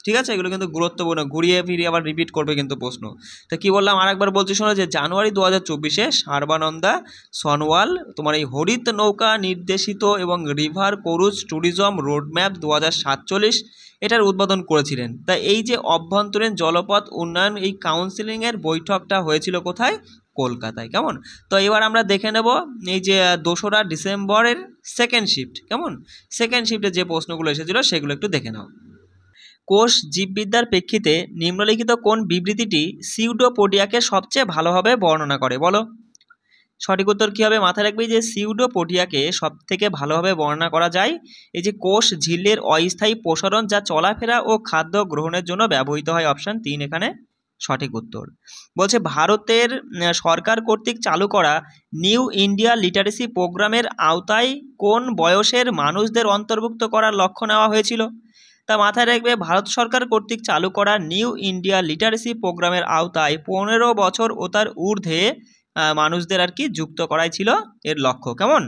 ঠিক আছে? এগুলো কিন্তু গুরুত্বপূর্ণ, ঘুরিয়ে ফিরিয়ে আবার রিপিট করবে কিন্তু প্রশ্ন। তো কী বললাম আরেকবার বলছি শোনো, যে জানুয়ারি 2024-এ সর্বানন্দা সোনোয়াল তোমার এই হরিত নৌকা নির্দেশিত এবং রিভার ক্রুজ ট্যুরিজম রোডম্যাপ 2047 এটার উদ্বোধন করেছিলেন। তা এই যে অভ্যন্তরীণ জলপথ উন্নয়ন এই কাউন্সিলিংয়ের বৈঠকটা হয়েছিল কোথায়? কলকাতায়। কেমন? তো এবার আমরা দেখে নেব এই যে 2রা ডিসেম্বরের সেকেন্ড শিফট। কেমন? সেকেন্ড শিফটে যে প্রশ্নগুলো এসেছিল সেগুলো একটু দেখে নাও। কোষ জীববিদ্যার প্রেক্ষিতে নিম্নলিখিত কোন বিবৃতিটি সিউডোপোডিয়াকে সবচেয়ে ভালোভাবে বর্ণনা করে? বলো। সঠিক উত্তর কী হবে? মাথায় রাখবে যে সিউডোপোডিয়াকে সবথেকে ভালোভাবে বর্ণনা করা যায় এই যে কোষ ঝিল্লির অস্থায়ী প্রসারণ, যা চলাফেরা ও খাদ্য গ্রহণের জন্য ব্যবহৃত হয়। অপশান 3 এখানে সঠিক উত্তর। বলছে ভারতের সরকার কর্তৃক চালু করা নিউ ইন্ডিয়া লিটারেসি প্রোগ্রামের আওতায় কোন বয়সের মানুষদের অন্তর্ভুক্ত করার লক্ষ্য নেওয়া হয়েছিল? তা মাথায় রাখবে ভারত সরকার কর্তৃক চালু করা নিউ ইন্ডিয়া লিটারেসি প্রোগ্রামের আওতায় 15 বছর ও তার ঊর্ধ্বে মানুষদের আর কি যুক্ত করাই ছিল এর লক্ষ্য। কেমন?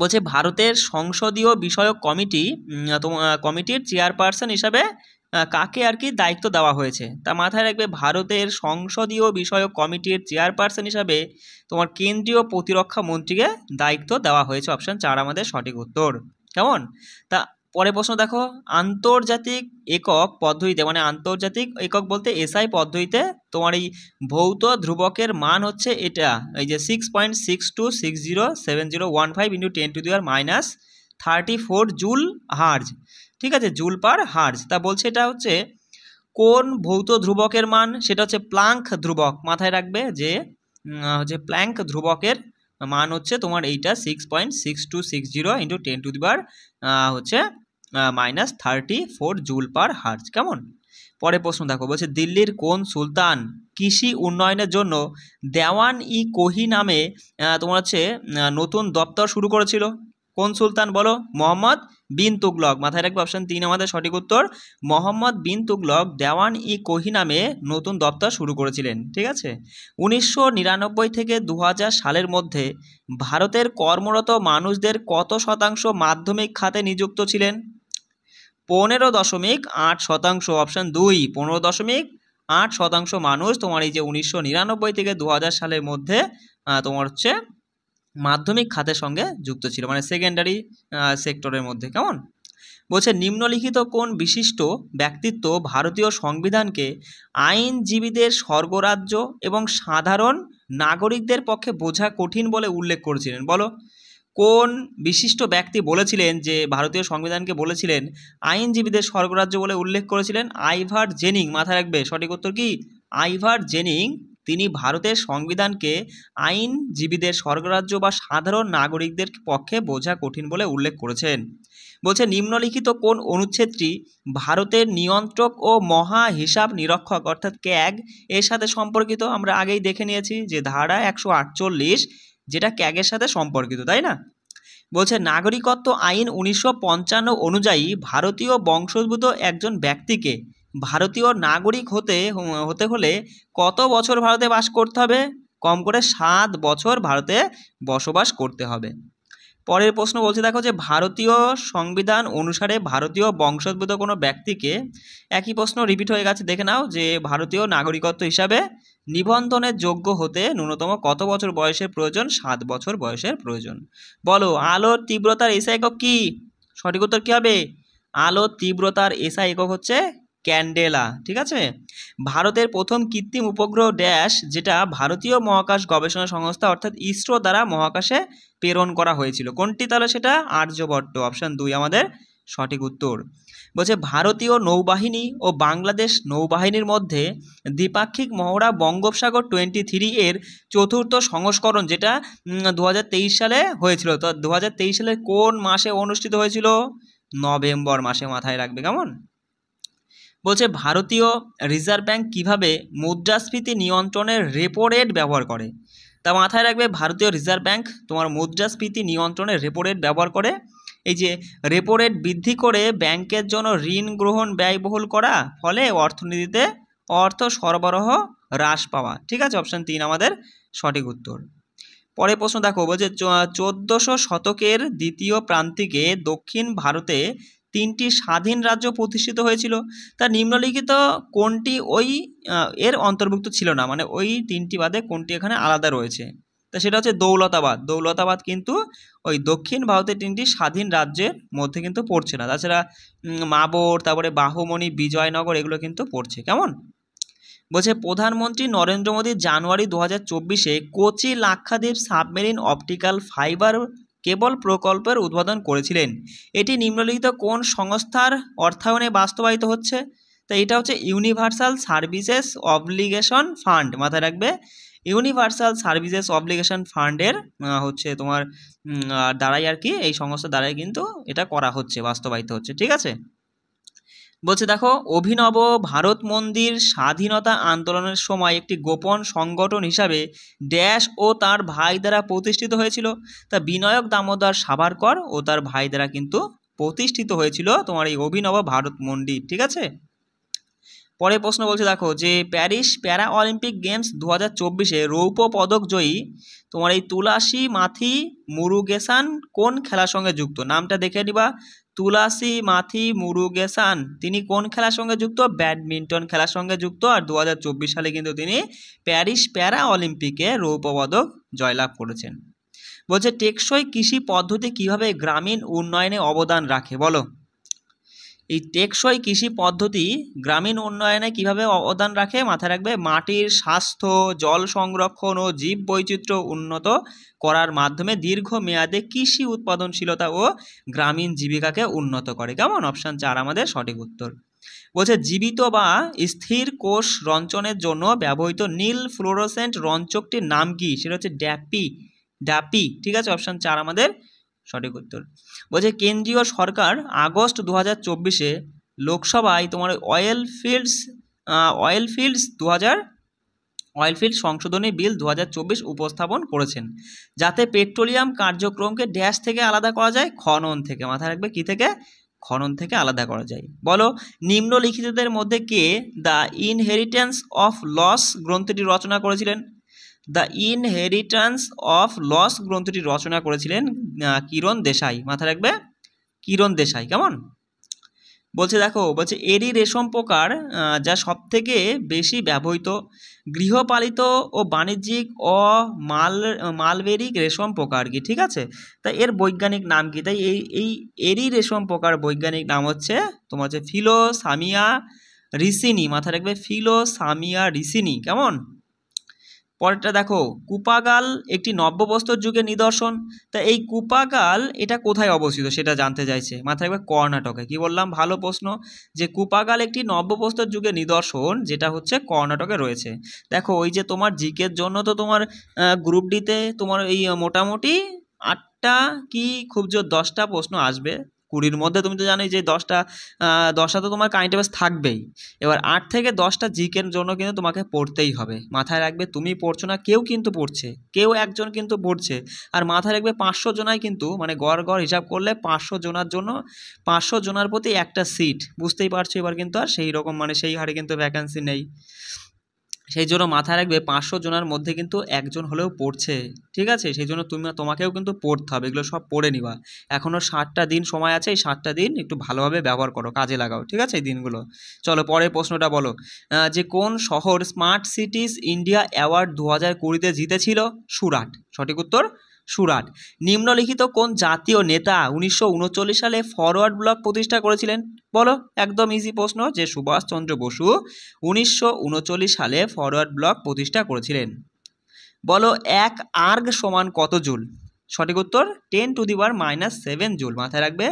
বলছে ভারতের সংসদীয় বিষয়ক কমিটির চেয়ারপারসন হিসাবে কাকে আর কি দায়িত্ব দেওয়া হয়েছে? তা মাথায় রাখবে ভারতের সংসদীয় বিষয়ক কমিটির চেয়ারপারসন হিসাবে তোমার কেন্দ্রীয় প্রতিরক্ষা মন্ত্রীকে দায়িত্ব দেওয়া হয়েছে। অপশান 4 আমাদের সঠিক উত্তর। কেমন? তা পরে প্রশ্ন দেখো, আন্তর্জাতিক একক পদ্ধতিতে মানে আন্তর্জাতিক একক বলতে SI পদ্ধতিতে তোমার এই ভৌত ধ্রুবকের মান হচ্ছে এটা, এই যে 6.62607015 × 10⁻³ জুল হার্জ, ঠিক আছে? Joule per hertz. তা বলছে এটা হচ্ছে কোন ভৌত ধ্রুবকের মান? সেটা হচ্ছে প্লাঙ্ক ধ্রুবক। মাথায় রাখবে যে হচ্ছে প্লাঙ্ক ধ্রুবকের মান হচ্ছে তোমার এইটা 6.6260 × 10⁻³ জুল পার হার্জ। কেমন? পরে প্রশ্ন দেখো, বলছে দিল্লির কোন সুলতান কৃষি উন্নয়নের জন্য দেওয়ান-ই-কোহি নামে তোমার হচ্ছে নতুন দপ্তর শুরু করেছিল? কোন সুলতান বলো? মোহাম্মদ বিন তুগলক, মাথায় রাখবে অপশন 3 আমাদের সঠিক উত্তর। মোহাম্মদ বিন তুগলক দেওয়ান ই কোহি নামে নতুন দপ্তর শুরু করেছিলেন। ঠিক আছে। 1999 থেকে 2000 সালের মধ্যে ভারতের কর্মরত মানুষদের কত শতাংশ মাধ্যমিক খাতে নিযুক্ত ছিলেন? 15.8%। অপশন 2 15.8% মানুষ তোমার এই যে 1999 থেকে 2000 সালের মধ্যে তোমার হচ্ছে মাধ্যমিক খাতের সঙ্গে যুক্ত ছিল, মানে সেকেন্ডারি সেক্টরের মধ্যে। কেমন? বলছে নিম্নলিখিত কোন বিশিষ্ট ব্যক্তিত্ব ভারতীয় সংবিধানকে আইনজীবীদের স্বর্গরাজ্য এবং সাধারণ নাগরিকদের পক্ষে বোঝা কঠিন বলে উল্লেখ করেছিলেন? বলো, কোন বিশিষ্ট ব্যক্তি বলেছিলেন যে ভারতীয় সংবিধানকে বলেছিলেন আইনজীবীদের স্বর্গরাজ্য বলে উল্লেখ করেছিলেন? আইভার জেনিং, মাথায় রাখবে সঠিক উত্তর কি আইভার জেনিং। তিনি ভারতের সংবিধানকে আইনজীবীদের স্বর্গরাজ্য বা সাধারণ নাগরিকদের পক্ষে বোঝা কঠিন বলে উল্লেখ করেছেন। বলছে নিম্নলিখিত কোন অনুচ্ছেদটি ভারতের নিয়ন্ত্রক ও মহা হিসাব নিরীক্ষক অর্থাৎ ক্যাগ এর সাথে সম্পর্কিত? আমরা আগেই দেখে নিয়েছি যে ধারা 148 যেটা ক্যাগের সাথে সম্পর্কিত, তাই না? বলছে নাগরিকত্ব আইন 1955 অনুযায়ী ভারতীয় বংশোদ্ভূত একজন ব্যক্তিকে ভারতীয় নাগরিক হতে হলে কত বছর ভারতে বাস করতে হবে? কম করে 7 বছর ভারতে বসবাস করতে হবে। পরের প্রশ্ন বলছে দেখো যে ভারতীয় সংবিধান অনুসারে ভারতীয় বংশোদ্ভূত কোনো ব্যক্তিকে, একই প্রশ্ন রিপিট হয়ে গেছে, দেখে নাও যে ভারতীয় নাগরিকত্ব হিসাবে নিবন্ধনের যোগ্য হতে ন্যূনতম কত বছর বয়সের প্রয়োজন? 7 বছর বয়সের প্রয়োজন। বলো আলোর তীব্রতার এসআই একক কি? সঠিক উত্তর কী হবে? আলোর তীব্রতার এসআই একক হচ্ছে ক্যান্ডেলা। ঠিক আছে। ভারতের প্রথম কৃত্রিম উপগ্রহ ড্যাশ যেটা ভারতীয় মহাকাশ গবেষণা সংস্থা অর্থাৎ ইসরো দ্বারা মহাকাশে প্রেরণ করা হয়েছিল, কোনটি? তাহলে সেটা আর্যভট্ট। অপশান 2 আমাদের সঠিক উত্তর। বলছে ভারতীয় নৌবাহিনী ও বাংলাদেশ নৌবাহিনীর মধ্যে দ্বিপাক্ষিক মহড়া বঙ্গোপসাগর 23 এর চতুর্থ সংস্করণ যেটা 2023 সালে হয়েছিল, তো 2023 সালের কোন মাসে অনুষ্ঠিত হয়েছিল? নভেম্বর মাসে, মাথায় রাখবে। কেমন? বলছে ভারতীয় রিজার্ভ ব্যাংক কিভাবে মুদ্রাস্ফীতি নিয়ন্ত্রণের রেপো রেট ব্যবহার করে? তা মাথায় রাখবে ভারতীয় রিজার্ভ ব্যাংক তোমার মুদ্রাস্ফীতি নিয়ন্ত্রণের রেপো রেট ব্যবহার করে এই যে রেপো রেট বৃদ্ধি করে ব্যাংকের জন্য ঋণ গ্রহণ ব্যয়বহুল করা, ফলে অর্থনীতিতে অর্থ সরবরাহ হ্রাস পাওয়া। ঠিক আছে। অপশান 3 আমাদের সঠিক উত্তর। পরের প্রশ্ন দেখো, বলছে 1400 শতকের দ্বিতীয় প্রান্তিকে দক্ষিণ ভারতে 3টি স্বাধীন রাজ্য প্রতিষ্ঠিত হয়েছিল। তা নিম্নলিখিত কোনটি ওই এর অন্তর্ভুক্ত ছিল না, মানে ওই 3টি বাদে কোনটি এখানে আলাদা রয়েছে? তা সেটা হচ্ছে দৌলতাবাদ। দৌলতাবাদ কিন্তু ওই দক্ষিণ ভারতের 3টি স্বাধীন রাজ্যের মধ্যে কিন্তু পড়ছে না। তাছাড়া মাবর, তারপরে বাহুমণি, বিজয়নগর এগুলো কিন্তু পড়ছে। কেমন? বলছে প্রধানমন্ত্রী নরেন্দ্র মোদী জানুয়ারি 2024-এ Kochi Lakshadweep submarine optical fibre cable প্রকল্পের উদ্বোধন করেছিলেন। এটি নিম্নলিখিত কোন সংস্থার অর্থায়নে বাস্তবায়িত হচ্ছে? তো এটা হচ্ছে ইউনিভার্সাল সার্ভিসেস অবলিগেশন ফান্ড, মাথায় রাখবে। ইউনিভার্সাল সার্ভিসেস অবলিগেশন ফান্ডের হচ্ছে তোমার দ্বারাই আর কি, এই সংস্থা দ্বারাই কিন্তু এটা করা হচ্ছে, বাস্তবায়িত হচ্ছে। ঠিক আছে। বলছে দেখো অভিনব ভারত মন্দির স্বাধীনতা আন্দোলনের সময় একটি গোপন সংগঠন হিসাবে ড্যাশ ও তার ভাই দ্বারা প্রতিষ্ঠিত হয়েছিল। তা বিনায়ক দামোদর সাভারকর ও তার ভাই দ্বারা কিন্তু প্রতিষ্ঠিত হয়েছিল তোমার এই অভিনব ভারত মন্দির। ঠিক আছে। পরের প্রশ্ন বলছে দেখো যে প্যারিস প্যারা অলিম্পিক গেমস 2024-এ রৌপ্য পদক জয়ী তোমার এই তুলাসী মাথি মুরুগেসান কোন খেলার সঙ্গে যুক্ত? নামটা দেখে নিবা। তুলাসী মাথি মুরুগেসান তিনি কোন খেলার সঙ্গে যুক্ত? ব্যাডমিন্টন খেলার সঙ্গে যুক্ত। আর 2024 সালে কিন্তু তিনি প্যারিস প্যারা অলিম্পিকে রৌপ্য পদক জয়লাভ করেছেন। বলছে টেকসই কৃষি পদ্ধতি কিভাবে গ্রামীণ উন্নয়নে অবদান রাখে? বলো, এই টেকসই কৃষি পদ্ধতি গ্রামীণ উন্নয়নে কিভাবে অবদান রাখে? মাথায় রাখবে মাটির স্বাস্থ্য, জল সংরক্ষণ ও জীব বৈচিত্র্য উন্নত করার মাধ্যমে দীর্ঘমেয়াদে কৃষি উৎপাদনশীলতা ও গ্রামীণ জীবিকাকে উন্নত করে। কেমন? অপশান 4 আমাদের সঠিক উত্তর। বলছে জীবিত বা স্থির কোষ রঞ্চনের জন্য ব্যবহৃত নীল ফ্লোরোসেন্ট রঞ্চকটির নাম কি? সেটা হচ্ছে ড্যাপি। ঠিক আছে। অপশান 4 আমাদের সঠিক উত্তর। বলছে কেন্দ্রীয় সরকার আগস্ট 2024-এ লোকসভায় তোমার অয়েল ফিল্ডস 2024 অয়েলফিল্ড সংশোধনী বিল 2024 উপস্থাপন করেছেন, যাতে পেট্রোলিয়াম কার্যক্রমকে ড্যাশ থেকে আলাদা করা যায়, খনন থেকে। মাথায় রাখবে কি থেকে? খনন থেকে আলাদা করা যায়। বলো, নিম্নলিখিতদের মধ্যে কে দ্য ইনহেরিটেন্স অফ লস গ্রন্থটি রচনা করেছিলেন? দ্য ইনহেরিটেন্স অফ লস গ্রন্থটি রচনা করেছিলেন কিরণ দেশাই। মাথায় রাখবে কিরণ দেশাই। কেমন? বলছে দেখো, বলছে এরি রেশম পোকার যা সবথেকে বেশি ব্যবহৃত গৃহপালিত ও বাণিজ্যিক মালবেরিক রেশম পোকা আর কি, ঠিক আছে? তাই এর বৈজ্ঞানিক নাম কি? তাই এই এরি রেশম পোকার বৈজ্ঞানিক নাম হচ্ছে তোমার হচ্ছে ফিলোসামিয়া রিসিনি। মাথায় রাখবে ফিলোসামিয়া রিসিনি। কেমন? পরেরটা দেখো, কুপাগাল একটি নব্যপ্রস্তর যুগের নিদর্শন। তা এই কুপাগাল এটা কোথায় অবস্থিত সেটা জানতে চাইছে। মাথায় রাখবে কর্ণাটকে। কি বললাম? ভালো প্রশ্ন, যে কুপাগাল একটি নব্যপ্রস্তর যুগের নিদর্শন, যেটা হচ্ছে কর্ণাটকে রয়েছে। দেখো, ওই যে তোমার জিকের জন্য তো তোমার গ্রুপ ডিতে তোমার এই মোটামুটি 8টা কি খুব জোর 10টা প্রশ্ন আসবে 20-র মধ্যে। তুমি তো জানোই যে 10টা তো তোমার কারেন্ট অ্যাফেয়ার্স থাকবেই। এবার 8 থেকে 10টা জিকের জন্য কিন্তু তোমাকে পড়তেই হবে। মাথায় রাখবে তুমি পড়ছো না, কেউ কিন্তু পড়ছে, কেউ একজন কিন্তু পড়ছে। আর মাথায় রাখবে 500 জনাই কিন্তু, মানে গড় হিসাব করলে 500 জনার জন্য 500 জনার প্রতি একটা সিট। বুঝতেই পারছো, এবার কিন্তু আর সেই রকম মানে সেই হারে কিন্তু ভ্যাকান্সি নেই। সেই জন্য মাথায় রাখবে 500 জনের মধ্যে কিন্তু একজন হলেও পড়ছে, ঠিক আছে? সেই জন্য তোমাকেও কিন্তু পড়তে হবে, এগুলো সব পড়ে নিবা। এখনও 60টা দিন সময় আছে, এই 60টা দিন একটু ভালোভাবে ব্যবহার করো, কাজে লাগাও, ঠিক আছে এই দিনগুলো। চলো পরের প্রশ্নটা বলো, যে কোন শহর স্মার্ট সিটিজ ইন্ডিয়া অ্যাওয়ার্ড 2020-তে জিতেছিল? সুরাট। সঠিক উত্তর সুরাট। নিম্নলিখিত কোন জাতীয় নেতা 1939 সালে ফরওয়ার্ড ব্লক প্রতিষ্ঠা করেছিলেন? বলো, একদম ইজি প্রশ্ন, যে সুভাষচন্দ্র বসু 1939 সালে ফরওয়ার্ড ব্লক প্রতিষ্ঠা করেছিলেন। বলো, 1 আর্গ সমান কত জুল? সঠিক উত্তর 10⁻⁻7 জুল। মাথায় রাখবে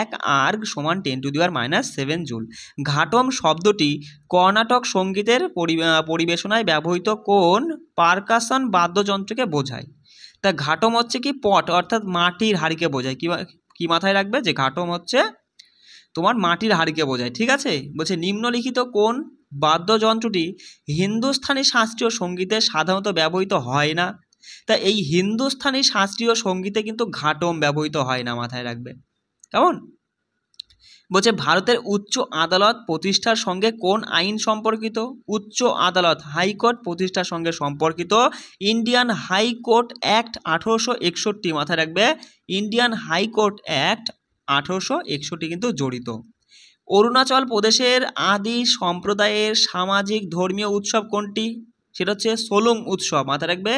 1 আর্গ সমান 10⁻⁻7 জুল। ঘাটম শব্দটি কর্ণাটক সঙ্গীতের পরিবেশনায় ব্যবহৃত কোন পারকাশন বাদ্যযন্ত্রকে বোঝায়? তা ঘাটম হচ্ছে কি পট, অর্থাৎ মাটির হাঁড়িকে বোঝায়। কি মাথায় রাখবে? যে ঘাটম হচ্ছে তোমার মাটির হাঁড়িকে বোঝায়, ঠিক আছে? বলছে নিম্নলিখিত কোন বাদ্যযন্ত্রটি হিন্দুস্থানি শাস্ত্রীয় সঙ্গীতে সাধারণত ব্যবহৃত হয় না? তা এই হিন্দুস্থানি শাস্ত্রীয় সঙ্গীতে কিন্তু ঘাটম ব্যবহৃত হয় না, মাথায় রাখবে। কেমন? বলছে ভারতের উচ্চ আদালত প্রতিষ্ঠার সঙ্গে কোন আইন সম্পর্কিত? উচ্চ আদালত হাইকোর্ট প্রতিষ্ঠার সঙ্গে সম্পর্কিত ইন্ডিয়ান হাইকোর্ট অ্যাক্ট 1861। মাথায় রাখবে ইন্ডিয়ান হাইকোর্ট অ্যাক্ট 1861 কিন্তু জড়িত। অরুণাচল প্রদেশের আদি সম্প্রদায়ের সামাজিক ধর্মীয় উৎসব কোনটি? সেটা হচ্ছে সোলুং উৎসব। মাথায় রাখবে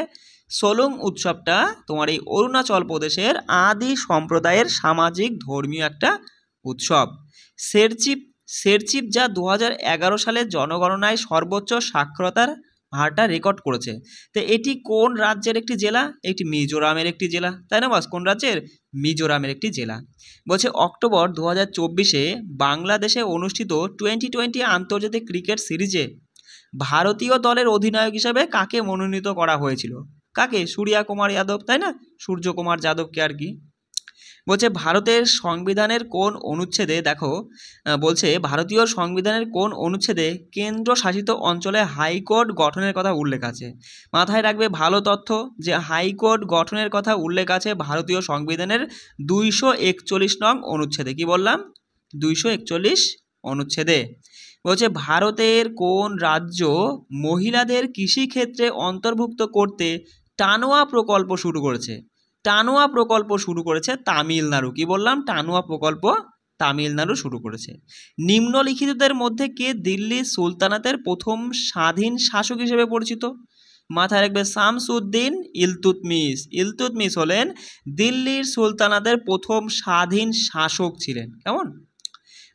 সোলুং উৎসবটা তোমার এই অরুণাচল প্রদেশের আদি সম্প্রদায়ের সামাজিক ধর্মীয় একটা উৎসব। শেরচিপ যা 2011 সালে জনগণনায় সর্বোচ্চ সাক্ষরতার হারটা রেকর্ড করেছে। তো এটি কোন রাজ্যের একটি জেলা? এটি মিজোরামের একটি জেলা, তাই না বাস? কোন রাজ্যের? মিজোরামের একটি জেলা। বলছে অক্টোবর 2024-এ বাংলাদেশে অনুষ্ঠিত টি-20 আন্তর্জাতিক ক্রিকেট সিরিজে ভারতীয় দলের অধিনায়ক হিসাবে কাকে মনোনীত করা হয়েছিল? কাকে? সূর্যা কুমার যাদব, তাই না? সূর্যকুমার যাদবকে আর কি। বলছে ভারতের সংবিধানের কোন অনুচ্ছেদে, দেখো বলছে ভারতীয় সংবিধানের কোন অনুচ্ছেদে কেন্দ্রশাসিত অঞ্চলে হাইকোর্ট গঠনের কথা উল্লেখ আছে? মাথায় রাখবে ভালো তথ্য, যে হাইকোর্ট গঠনের কথা উল্লেখ আছে ভারতীয় সংবিধানের 241 নং অনুচ্ছেদে। কি বললাম? 241 অনুচ্ছেদে। বলছে ভারতের কোন রাজ্য মহিলাদের কৃষিক্ষেত্রে অন্তর্ভুক্ত করতে টানোয়া প্রকল্প শুরু করেছে? টানোয়া প্রকল্প শুরু করেছে তামিলনাড়ু। কি বললাম? টানোয়া প্রকল্প তামিলনাড়ু শুরু করেছে। নিম্নলিখিতদের মধ্যে কে দিল্লি সুলতানাতের প্রথম স্বাধীন শাসক হিসেবে পরিচিত? মাথায় রাখবে শামসুদ্দিন ইলতুৎমিশ। ইলতুৎমিশ হলেন দিল্লির সুলতানাতের প্রথম স্বাধীন শাসক ছিলেন। কেমন?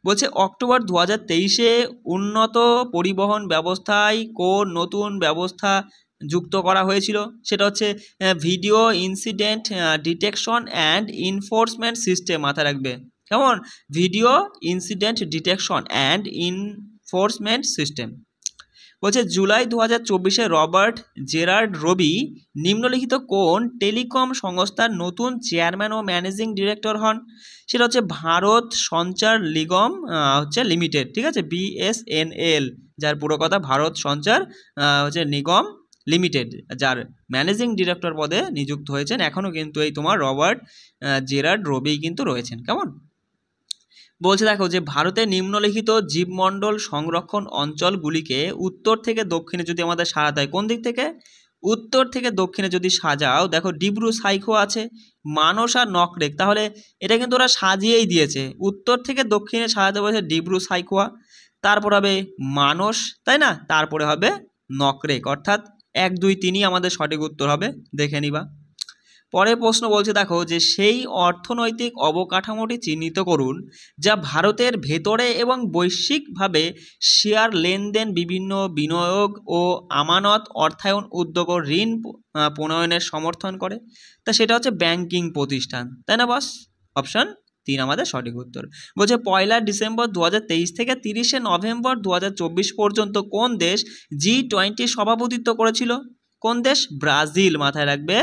বলছে অক্টোবর 2023-এ উন্নত পরিবহন ব্যবস্থায় কোন নতুন ব্যবস্থা যুক্ত করা হয়েছিল? সেটা হচ্ছে video incident detection and enforcement system. মাথায় রাখবে। কেমন? Video incident detection and enforcement system. বলছে জুলাই 2024-এ রবার্ট জেরার্ড রবি নিম্নলিখিত কোন টেলিকম সংস্থার নতুন চেয়ারম্যান ও ম্যানেজিং ডিরেক্টর হন? সেটা হচ্ছে ভারত সঞ্চার নিগম হচ্ছে লিমিটেড, ঠিক আছে? BSNL, যার পুরো কথা ভারত সঞ্চার হচ্ছে নিগম লিমিটেড, যার ম্যানেজিং ডিরেক্টর পদে নিযুক্ত হয়েছেন এখনও কিন্তু এই তোমার রবার্ট জেরার্ড রবি কিন্তু রয়েছেন। কেমন বলছে দেখো যে ভারতের নিম্নলিখিত জীবমণ্ডল সংরক্ষণ অঞ্চলগুলিকে উত্তর থেকে দক্ষিণে যদি আমাদের সাজাতে হয়, কোন দিক থেকে? উত্তর থেকে দক্ষিণে যদি সাজাও, দেখো ডিব্রু সাইখো আছে, মানস আর নকরেক, তাহলে এটা কিন্তু ওরা সাজিয়েই দিয়েছে। উত্তর থেকে দক্ষিণে সাজাতে বলেছে ডিব্রু সাইখোয়া, তারপর হবে মানস, তাই না, তারপরে হবে নকরেক, অর্থাৎ 1, 2, 3ই আমাদের সঠিক উত্তর হবে, দেখে নিবা। পরের প্রশ্ন বলছে দেখো যে সেই অর্থনৈতিক অবকাঠামোটি চিহ্নিত করুন যা ভারতের ভেতরে এবং বৈশ্বিকভাবে শেয়ার লেনদেন, বিভিন্ন বিনিয়োগ ও আমানত, অর্থায়ন, উদ্যোগ ও ঋণ প্রণয়নের সমর্থন করে। তা সেটা হচ্ছে ব্যাংকিং প্রতিষ্ঠান, তাই না বস? অপশান 3 আমাদের সঠিক উত্তর। বলছে 1 ডিসেম্বর 2023 থেকে 30 নভেম্বর 2024 পর্যন্ত কোন দেশ G20 সভাপতিত্ব করেছিল? কোন দেশ? ব্রাজিল। মাথায় রাখবে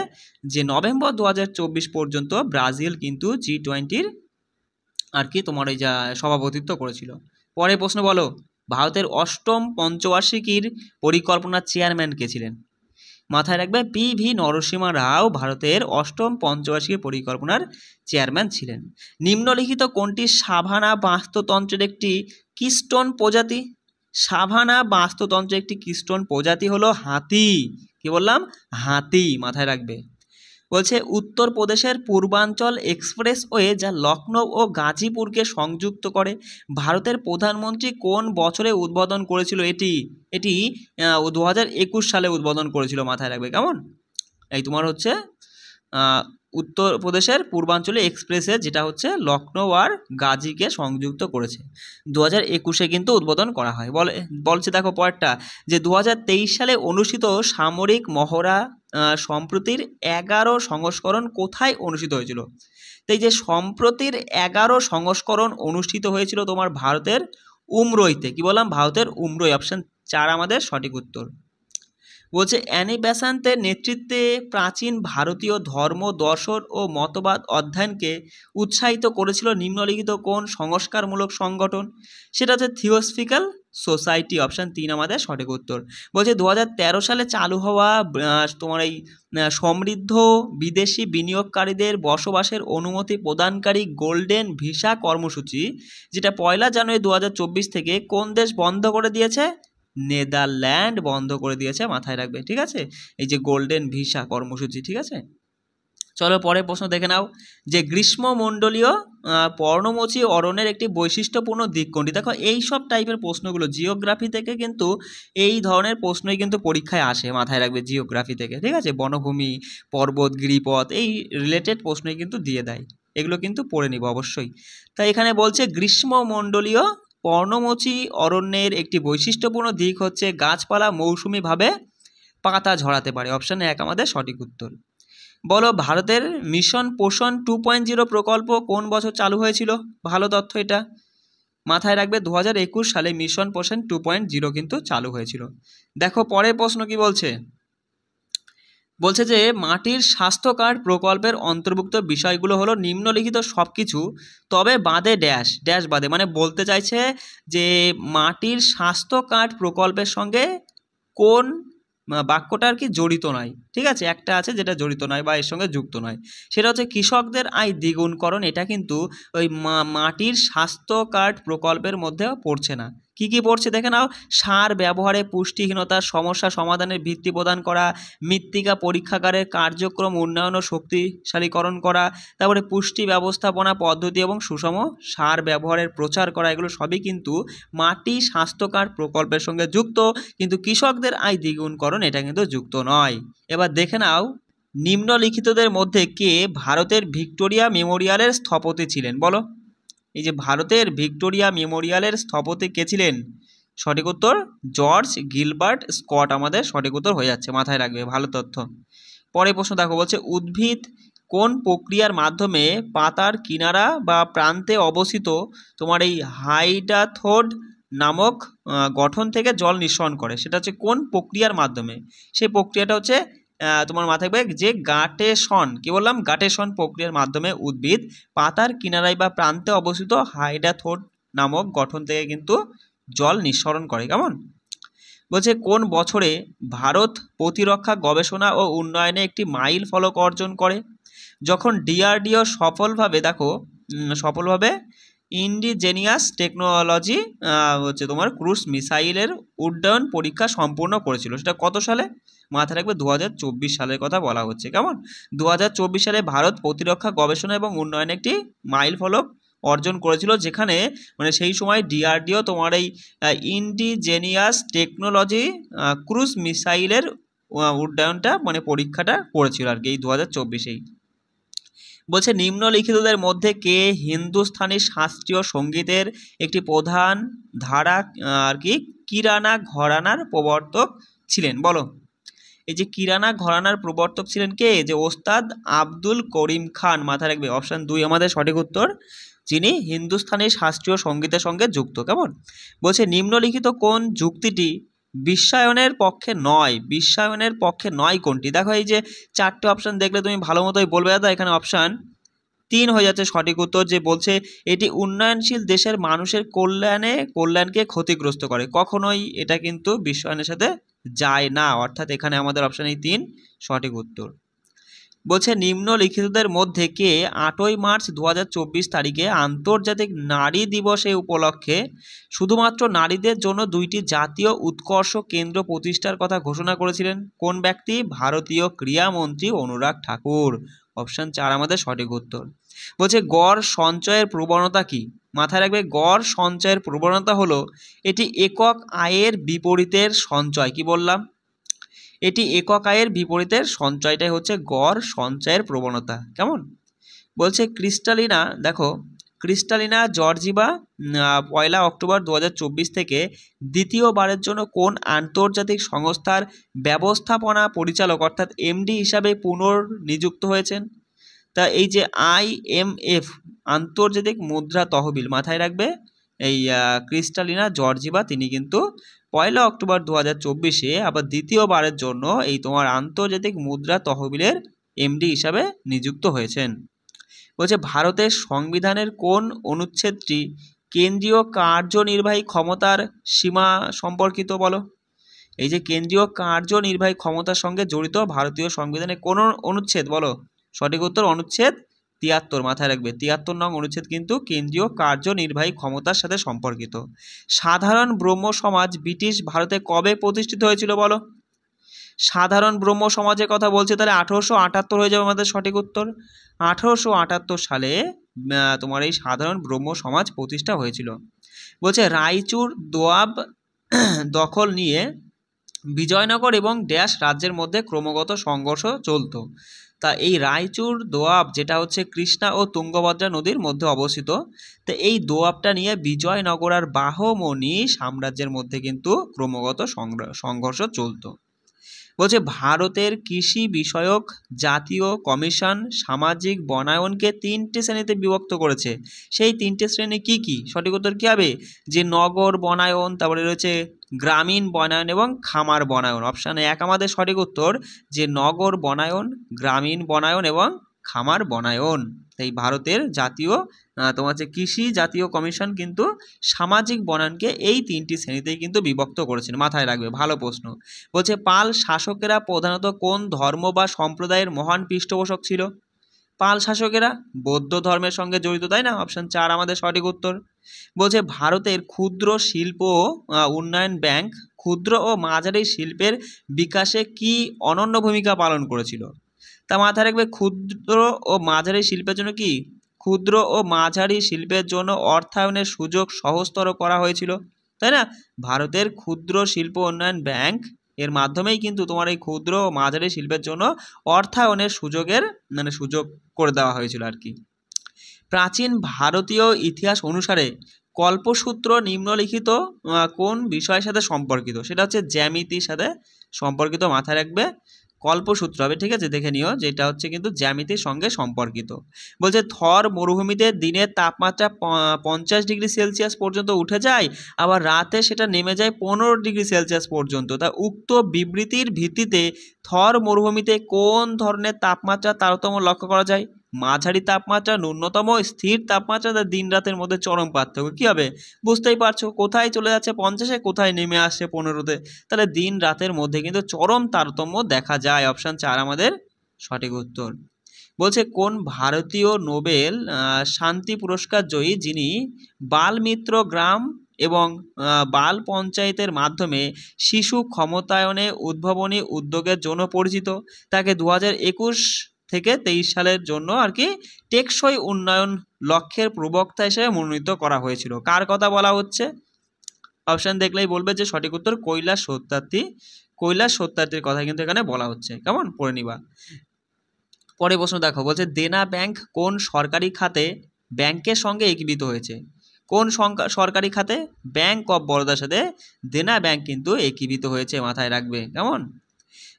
যে নভেম্বর 2024 পর্যন্ত ব্রাজিল কিন্তু G20 আর কি তোমার এই যা সভাপতিত্ব করেছিল। পরের প্রশ্ন বলো, ভারতের অষ্টম পঞ্চবার্ষিকীর পরিকল্পনার চেয়ারম্যান কে ছিলেন? মাথায় রাখবে PV নরসিংহ রাও ভারতের অষ্টম পঞ্চবার্ষিকী পরিকল্পনার চেয়ারম্যান ছিলেন। নিম্নলিখিত কোনটি সাভানা বাস্তুতন্ত্রের একটি কিস্টোন প্রজাতি? সাভানা বাস্তুতন্ত্রের একটি কিস্টোন প্রজাতি হলো হাতি। কি বললাম? হাতি। মাথায় রাখবে। বলছে উত্তরপ্রদেশের পূর্বাঞ্চল এক্সপ্রেসওয়ে যা লখনৌ ও গাজীপুরকে সংযুক্ত করে ভারতের প্রধানমন্ত্রী কোন বছরে উদ্বোধন করেছিল এটি? 2021 সালে উদ্বোধন করেছিল। মাথায় রাখবে। কেমন এই তোমার হচ্ছে উত্তরপ্রদেশের পূর্বাঞ্চলে এক্সপ্রেসে যেটা হচ্ছে লখনৌ আর গাজীকে সংযুক্ত করেছে, 2021 কিন্তু উদ্বোধন করা হয়। বলছে দেখো পরেরটা যে 2023 সালে অনুষ্ঠিত সামরিক মহড়া সম্প্রতির 11 সংস্করণ কোথায় অনুষ্ঠিত হয়েছিল? তো এই যে সম্প্রতির 11 সংস্করণ অনুষ্ঠিত হয়েছিল তোমার ভারতের উমরইতে। কি বললাম? ভারতের উমরই। অপশান 4 আমাদের সঠিক উত্তর। বলছে অ্যানি বেসান্তের নেতৃত্বে প্রাচীন ভারতীয় ধর্ম, দর্শন ও মতবাদ অধ্যয়নকে উৎসাহিত করেছিল নিম্নলিখিত কোন সংস্কারমূলক সংগঠন? সেটা হচ্ছে থিওসফিক্যাল সোসাইটি। অপশান 3 আমাদের সঠিক উত্তর। বলছে 2013 সালে চালু হওয়া তোমার এই সমৃদ্ধ বিদেশি বিনিয়োগকারীদের বসবাসের অনুমতি প্রদানকারী গোল্ডেন ভিসা কর্মসূচি যেটা 1 জানুয়ারি 2024 থেকে কোন দেশ বন্ধ করে দিয়েছে? নেদারল্যান্ড বন্ধ করে দিয়েছে। মাথায় রাখবে। ঠিক আছে, এই যে গোল্ডেন ভিসা কর্মসূচি। ঠিক আছে, চলো পরের প্রশ্ন দেখে নাও যে গ্রীষ্মমণ্ডলীয় পর্ণমোচী অরণ্যের একটি বৈশিষ্ট্যপূর্ণ দিক কোনটি? দেখো এই সব টাইপের প্রশ্নগুলো জিওগ্রাফি থেকে কিন্তু এই ধরনের প্রশ্নই কিন্তু পরীক্ষায় আসে। মাথায় রাখবে জিওগ্রাফি থেকে। ঠিক আছে, বনভূমি, পর্বত, গিরিপথ এই রিলেটেড প্রশ্নই কিন্তু দিয়ে দেয়, এগুলো কিন্তু পড়ে নিব অবশ্যই। তাই এখানে বলছে গ্রীষ্মমণ্ডলীয় পর্ণমোচী অরণ্যের একটি বৈশিষ্ট্যপূর্ণ দিক হচ্ছে গাছপালা মৌসুমিভাবে পাতা ঝরাতে পারে। অপশান 1 আমাদের সঠিক উত্তর। বলো ভারতের মিশন পোষণ 2.0 প্রকল্প কোন বছর চালু হয়েছিল? ভালো তথ্য এটা। মাথায় রাখবে 2021 সালে মিশন পোষণ 2.0 কিন্তু চালু হয়েছিল। দেখো পরের প্রশ্ন কি বলছে। বলছে যে মাটির স্বাস্থ্য কার্ড প্রকল্পের অন্তর্ভুক্ত বিষয়গুলো হলো নিম্নলিখিত সব কিছু তবে বাদে ড্যাশ ড্যাশ বাদে, মানে বলতে চাইছে যে মাটির স্বাস্থ্য কার্ড প্রকল্পের সঙ্গে কোন বাক্যটা আর কি জড়িত নয়। ঠিক আছে, একটা আছে যেটা জড়িত নয় বা এর সঙ্গে যুক্ত নয়, সেটা হচ্ছে কৃষকদের আয় দ্বিগুণকরণ। এটা কিন্তু ওই মাটির স্বাস্থ্য কার্ড প্রকল্পের মধ্যে পড়ছে না। কি কি পড়ছে দেখে নাও। সার ব্যবহারে পুষ্টিহীনতার সমস্যা সমাধানের ভিত্তি প্রদান করা, মৃত্তিকা পরীক্ষাগারের কার্যক্রম উন্নয়ন ও শক্তিশালীকরণ করা, তারপরে পুষ্টি ব্যবস্থাপনা পদ্ধতি এবং সুষম সার ব্যবহারের প্রচার করা, এগুলো সবই কিন্তু মাটি স্বাস্থ্য কার্ড প্রকল্পের সঙ্গে যুক্ত, কিন্তু কৃষকদের আয় দ্বিগুণকরণ এটা কিন্তু যুক্ত নয়। এবার দেখে নাও নিম্নলিখিতদের মধ্যে কে ভারতের ভিক্টোরিয়া মেমোরিয়ালের স্থপতি ছিলেন? বলো এই যে ভারতের ভিক্টোরিয়া মেমোরিয়ালের স্থপতি কে ছিলেন? সঠিক উত্তর জর্জ গিলবার্ট স্কট আমাদের সঠিক উত্তর হয়ে যাচ্ছে। মাথায় রাখবে, ভালো তথ্য। পরের প্রশ্ন দেখো, বলছে উদ্ভিদ কোন প্রক্রিয়ার মাধ্যমে পাতার কিনারা বা প্রান্তে অবস্থিত তোমার এই হাইডাথোড নামক গঠন থেকে জল নিঃসরণ করে? সেটা হচ্ছে কোন প্রক্রিয়ার মাধ্যমে? সেই প্রক্রিয়াটা হচ্ছে তোমার মাথায় থাকবে যে গাটেশন। কি বললাম? গাটেশন প্রক্রিয়ার মাধ্যমে উদ্ভিদ পাতার কিনারায় বা প্রান্তে অবস্থিত হাইডাথোড নামক গঠন থেকে কিন্তু জল নিঃসরণ করে। কেমন বলছে কোন বছরে ভারত প্রতিরক্ষা গবেষণা ও উন্নয়নে একটি মাইল ফলক অর্জন করে? যখন ডিআরডিও সফলভাবে ইন্ডিজেনিয়াস টেকনোলজি হচ্ছে তোমার ক্রুজ মিসাইলের উড্ডয়ন পরীক্ষা সম্পূর্ণ করেছিল, সেটা কত সালে? মাথায় রাখবে 2024 সালের কথা বলা হচ্ছে। কেমন? 2024 সালে ভারত প্রতিরক্ষা গবেষণা এবং উন্নয়নে একটি মাইল ফলক অর্জন করেছিল, যেখানে মানে সেই সময় ডিআরডিও তোমার এই ইন্ডিজেনিয়াস টেকনোলজি ক্রুজ মিসাইলের উড্ডয়নটা মানে পরীক্ষাটা করেছিল আর কি এই 2024-এই। বলছে নিম্নলিখিতদের মধ্যে কে হিন্দুস্তানি শাস্ত্রীয় সঙ্গীতের একটি প্রধান ধারা আর কি কিরানা ঘরানার প্রবর্তক ছিলেন? বলো। এই যে কিরানা ঘরানার প্রবর্তক ছিলেন কে? যে ওস্তাদ আব্দুল করিম খান। মাথায় রাখবে, অপশান 2 আমাদের সঠিক উত্তর, যিনি হিন্দুস্তানি শাস্ত্রীয় সঙ্গীতের সঙ্গে যুক্ত। কেমন? বলছে নিম্নলিখিত কোন যুক্তিটি বিশ্বায়নের পক্ষে নয়? বিশ্বায়নের পক্ষে নয় কোনটি? দেখো এই যে 4টে অপশান দেখলে তুমি ভালো মতোই বলবে দাদা, এখানে অপশান 3 হয়ে যাচ্ছে সঠিক উত্তর, যে বলছে এটি উন্নয়নশীল দেশের মানুষের কল্যাণকে ক্ষতিগ্রস্ত করে। কখনোই এটা কিন্তু বিশ্বায়নের সাথে যায় না, অর্থাৎ এখানে আমাদের অপশান এই 3 সঠিক উত্তর। বলছে নিম্নলিখিতদের মধ্যে কে 8ই মার্চ 2024 তারিখে আন্তর্জাতিক নারী দিবসে উপলক্ষে শুধুমাত্র নারীদের জন্য 2টি জাতীয় উৎকর্ষ কেন্দ্র প্রতিষ্ঠার কথা ঘোষণা করেছিলেন? কোন ব্যক্তি? ভারতীয় ক্রীড়ামন্ত্রী অনুরাগ ঠাকুর। অপশান 4 আমাদের সঠিক উত্তর। বলছে গড় সঞ্চয়ের প্রবণতা কি? মাথায় রাখবে, গড় সঞ্চয়ের প্রবণতা হলো এটি একক আয়ের বিপরীতের সঞ্চয়। কি বললাম? এটি একক আয়ের বিপরীতের সঞ্চয়টাই হচ্ছে গড় সঞ্চয়ের প্রবণতা। কেমন? বলছে ক্রিস্টালিনা জর্জিভা 1 অক্টোবর 2024 থেকে দ্বিতীয়বারের জন্য কোন আন্তর্জাতিক সংস্থার ব্যবস্থাপনা পরিচালক অর্থাৎ এমডি হিসাবে পুনর্নিযুক্ত হয়েছেন? তা এই যে IMF আন্তর্জাতিক মুদ্রা তহবিল, মাথায় রাখবে এই ক্রিস্টালিনা জর্জিভা তিনি কিন্তু 1 অক্টোবর 2024-এ আবার দ্বিতীয়বারের জন্য এই তোমার আন্তর্জাতিক মুদ্রা তহবিলের এমডি হিসাবে নিযুক্ত হয়েছেন। বলছে ভারতের সংবিধানের কোন অনুচ্ছেদটি কেন্দ্রীয় কার্যনির্বাহী ক্ষমতার সীমা সম্পর্কিত? বলো। এই যে কেন্দ্রীয় কার্যনির্বাহী ক্ষমতার সঙ্গে জড়িত ভারতীয় সংবিধানের কোন অনুচ্ছেদ? বলো। সঠিক উত্তর অনুচ্ছেদ 73। মাথায় রাখবে 73 নং অনুচ্ছেদ কিন্তু কেন্দ্রীয় কার্যনির্বাহী ক্ষমতার সাথে সম্পর্কিত। সাধারণ ব্রহ্ম সমাজ ব্রিটিশ ভারতে কবে প্রতিষ্ঠিত হয়েছিল? বলো। সাধারণ ব্রহ্ম সমাজের কথা বলছে, তাহলে 1878 হয়ে যাবে আমাদের সঠিক উত্তর। 1878 সালে তোমার এই সাধারণ ব্রহ্ম সমাজ প্রতিষ্ঠা হয়েছিল। বলছে রায়চুর দোয়াব দখল নিয়ে বিজয়নগর এবং ড্যাশ রাজ্যের মধ্যে ক্রমাগত সংঘর্ষ চলত। তা এই রায়চুর দোয়াব যেটা হচ্ছে কৃষ্ণা ও তুঙ্গভদ্রা নদীর মধ্যে অবস্থিত, তো এই দোয়াবটা নিয়ে বিজয়নগর আর বাহমনি সাম্রাজ্যের মধ্যে কিন্তু ক্রমাগত সংঘর্ষ চলত। বলছে ভারতের কৃষি বিষয়ক জাতীয় কমিশন সামাজিক বনায়নকে 3টে শ্রেণীতে বিভক্ত করেছে। সেই 3টে শ্রেণী কি কি? সঠিক উত্তর কী হবে? যে নগর বনায়ন, তারপরে রয়েছে গ্রামীণ বনায়ন এবং খামার বনায়ন। অপশান 1 আমাদের সঠিক উত্তর, যে নগর বনায়ন, গ্রামীণ বনায়ন এবং খামার বনায়ন। এই ভারতের জাতীয় তোমার যে কৃষি জাতীয় কমিশন কিন্তু সামাজিক বনায়নকে এই 3টি শ্রেণীতেই কিন্তু বিভক্ত করেছেন। মাথায় রাখবে, ভালো প্রশ্ন। বলছে পাল শাসকেরা প্রধানত কোন ধর্ম বা সম্প্রদায়ের মহান পৃষ্ঠপোষক ছিল? পাল শাসকেরা বৌদ্ধ ধর্মের সঙ্গে জড়িত, তাই না? অপশান 4 আমাদের সঠিক উত্তর। বলছে ভারতের ক্ষুদ্র শিল্প উন্নয়ন ব্যাংক ক্ষুদ্র ও মাঝারি শিল্পের বিকাশে কি অনন্য ভূমিকা পালন করেছিল? তা মাথায় রাখবে ক্ষুদ্র ও মাঝারি শিল্পের জন্য কি? ক্ষুদ্র ও মাঝারি শিল্পের জন্য অর্থায়নের সুযোগ সহজতর করা হয়েছিল, তাই না? ভারতের ক্ষুদ্র শিল্প উন্নয়ন ব্যাংক এর মাধ্যমেই কিন্তু তোমার এই ক্ষুদ্র ও মাঝারি শিল্পের জন্য অর্থায়নের সুযোগ করে দেওয়া হয়েছিল আর কি। প্রাচীন ভারতীয় ইতিহাস অনুসারে কল্পসূত্র নিম্নলিখিত কোন বিষয়ের সাথে সম্পর্কিত? সেটা হচ্ছে জ্যামিতির সাথে সম্পর্কিত। মাথায় রাখবে কল্পসূত্র হবে, ঠিক আছে? দেখে নিও, যেটা হচ্ছে কিন্তু জ্যামিতির সঙ্গে সম্পর্কিত। বলছে থর মরুভূমিতে দিনের তাপমাত্রা 50 ডিগ্রি সেলসিয়াস পর্যন্ত উঠে যায়, আবার রাতে সেটা নেমে যায় 15 ডিগ্রি সেলসিয়াস পর্যন্ত। তা উক্ত বিবৃতির ভিত্তিতে থর মরুভূমিতে কোন ধরনের তাপমাত্রা তারতম্য লক্ষ্য করা যায়? মাঝারি তাপমাত্রা ন্যূনতম, স্থির তাপমাত্রা দিন রাতের মধ্যে চরম পার্থক্য। কী হবে বুঝতেই পারছো, কোথায় চলে যাচ্ছে 50-এ, কোথায় নেমে আসছে 15-তে। তাহলে দিন রাতের মধ্যে কিন্তু চরম তারতম্য দেখা যায়। অপশান 4 আমাদের সঠিক উত্তর। বলছে কোন ভারতীয় নোবেল শান্তি পুরস্কার জয়ী যিনি বাল মিত্র গ্রাম এবং বাল পঞ্চায়েতের মাধ্যমে শিশু ক্ষমতায়নে উদ্ভাবনী উদ্যোগের জন্য পরিচিত, তাকে 2021 থেকে 23 সালের জন্য আর কি টেকসই উন্নয়ন লক্ষ্যের প্রবক্তা হিসেবে মনোনীত করা হয়েছিল। কার কথা বলা হচ্ছে? অপশান দেখলেই বলবে যে সঠিক উত্তর কৈলাস সত্যার্থী। কৈলাস সত্যার্থীর কথা কিন্তু এখানে বলা হচ্ছে। কেমন পড়ে নিবা। পরে প্রশ্ন দেখো, বলছে দেনা ব্যাংক কোন সরকারি খাতে ব্যাংকের সঙ্গে একীভূত হয়েছে? কোন সরকারি খাতে? ব্যাংক অফ বরোদার সাথে দেনা ব্যাংক কিন্তু একীভূত হয়েছে, মাথায় রাখবে। কেমন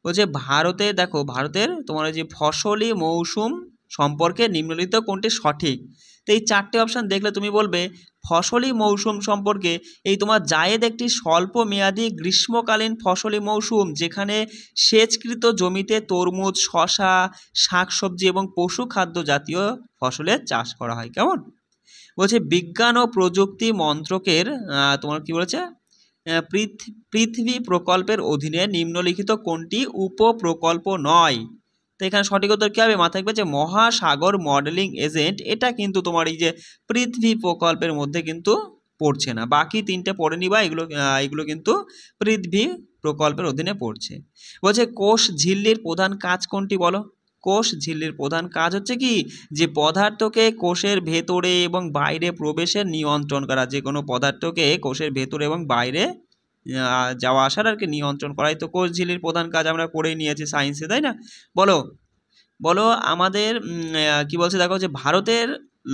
বলছে ভারতে দেখো, ভারতের তোমার যে ফসলি মৌসুম সম্পর্কে নিম্নলিখিত কোনটি সঠিক? তো এই 4টে অপশান দেখলে তুমি বলবে ফসলি মৌসুম সম্পর্কে এই তোমার জায়েদ একটি স্বল্প মেয়াদী গ্রীষ্মকালীন ফসলি মৌসুম, যেখানে সেচকৃত জমিতে তরমুজ, শশা, শাকসবজি এবং পশু খাদ্য জাতীয় ফসলের চাষ করা হয়। কেমন বলছে বিজ্ঞান ও প্রযুক্তি মন্ত্রকের তোমার কি বলেছে পৃথিবী প্রকল্পের অধীনে নিম্নলিখিত কোনটি উপপ্রকল্প নয়? তো এখানে সঠিক উত্তর কী হবে? মাথায় রাখবে যে মহাসাগর মডেলিং এজেন্ট, এটা কিন্তু তোমার এই যে পৃথিবী প্রকল্পের মধ্যে কিন্তু পড়ছে না। বাকি 3টে পড়ে নিবা, এগুলো কিন্তু পৃথিবী প্রকল্পের অধীনে পড়ছে। বলছে কোষ ঝিল্লির প্রধান কাজ কোনটি বলো? কোষ ঝিল্লির প্রধান কাজ হচ্ছে কি, যে পদার্থকে কোষের ভেতরে এবং বাইরে প্রবেশের নিয়ন্ত্রণ করা। যে কোনো পদার্থকে কোষের ভেতরে এবং বাইরে যাওয়া আসার আর কি নিয়ন্ত্রণ করাই তো কোষ ঝিল্লির প্রধান কাজ। আমরা পড়েই নিয়েছি সায়েন্সে, তাই না? বলো বলো আমাদের কি বলছে দেখো, যে ভারতের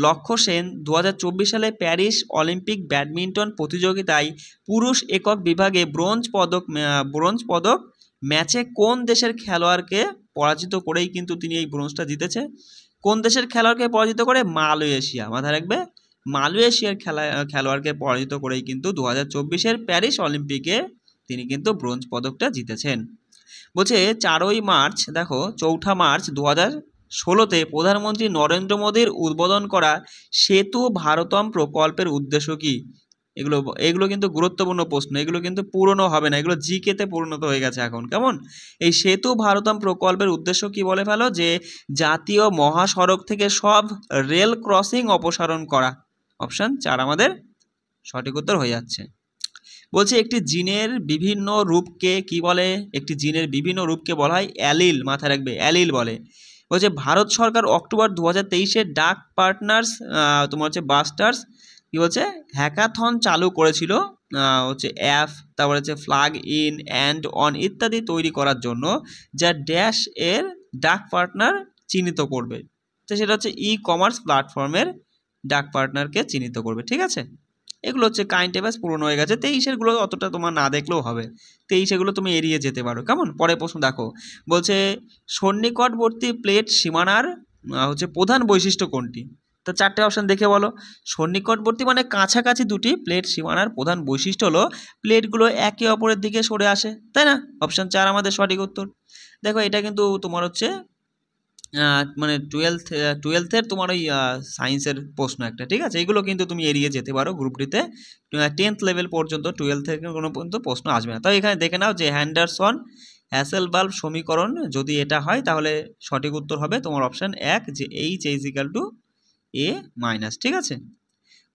লক্ষ্য সেন 2024 সালে প্যারিস অলিম্পিক ব্যাডমিন্টন প্রতিযোগিতায় পুরুষ একক বিভাগে ব্রোঞ্জ পদক ম্যাচে কোন দেশের খেলোয়াড়কে পরাজিত করেই কিন্তু তিনি এই ব্রোঞ্জটা জিতেছে? কোন দেশের খেলোয়াড়কে পরাজিত করে? মালয়েশিয়া। মাথায় রাখবে মালয়েশিয়ার খেলোয়াড়কে পরাজিত করেই কিন্তু 2024-এর প্যারিস অলিম্পিকে তিনি কিন্তু ব্রোঞ্জ পদকটা জিতেছেন। বলছে 4ই মার্চ দেখো, 4 মার্চ 2016-তে প্রধানমন্ত্রী নরেন্দ্র মোদীর উদ্বোধন করা সেতু ভারতম প্রকল্পের উদ্দেশ্য কি? এগুলো কিন্তু গুরুত্বপূর্ণ প্রশ্ন, এগুলো কিন্তু পুরনো হবে না, এগুলো জিকেতে পরিণত হয়ে গেছে এখন। কেমন এই সেতু ভারতম প্রকল্পের উদ্দেশ্য কি বলে ফেলো? যে জাতীয় মহাসড়ক থেকে সব রেল ক্রসিং অপসারণ করা। অপশান 4 আমাদের সঠিক উত্তর হয়ে যাচ্ছে। বলছে একটি জিনের বিভিন্ন রূপকে কি বলে? একটি জিনের বিভিন্ন রূপকে বলা হয় অ্যালিল। মাথায় রাখবে অ্যালিল বলে। বলছে ভারত সরকার অক্টোবর 2023-এ ডাক পার্টনার্স তোমার হচ্ছে বাস্টার্স কি বলছে হ্যাকাথন চালু করেছিল, হচ্ছে অ্যাপ, তারপরে হচ্ছে ফ্ল্যাগ ইন অ্যান্ড অন ইত্যাদি তৈরি করার জন্য, যা ড্যাশ এর ডাক পার্টনার চিহ্নিত করবে। তো সেটা হচ্ছে ই-কমার্স প্ল্যাটফর্মের ডাক পার্টনারকে চিহ্নিত করবে। ঠিক আছে, এগুলো হচ্ছে কারেন্ট অ্যাফেয়ার্স পুরনো হয়ে গেছে। 23-এরগুলো অতটা তোমার না দেখলেও হবে, 23-এগুলো তুমি এড়িয়ে যেতে পারো। কেমন পরে প্রশ্ন দেখো, বলছে সন্নিকটবর্তী প্লেট সীমানার হচ্ছে প্রধান বৈশিষ্ট্য কোনটি? তো 4টে অপশান দেখে বলো। সন্নিকটবর্তী মানে কাছাকাছি দুটি প্লেট সীমানার প্রধান বৈশিষ্ট্য হলো প্লেটগুলো একে অপরের দিকে সরে আসে, তাই না? অপশান 4 আমাদের সঠিক উত্তর। দেখো এটা কিন্তু তোমার হচ্ছে মানে টুয়েলথের তোমার ওই সায়েন্সের প্রশ্ন একটা। ঠিক আছে, এগুলো কিন্তু তুমি এড়িয়ে যেতে পারো। গ্রুপ ডিতে 10th লেভেল পর্যন্ত, 12 থেকে কোনো পর্যন্ত প্রশ্ন আসবে না। তো এখানে দেখে নাও যে হ্যান্ডারসন হ্যাসেলবাল্ব সমীকরণ যদি এটা হয়, তাহলে সঠিক উত্তর হবে তোমার অপশান 1, যে H=A-। ঠিক আছে,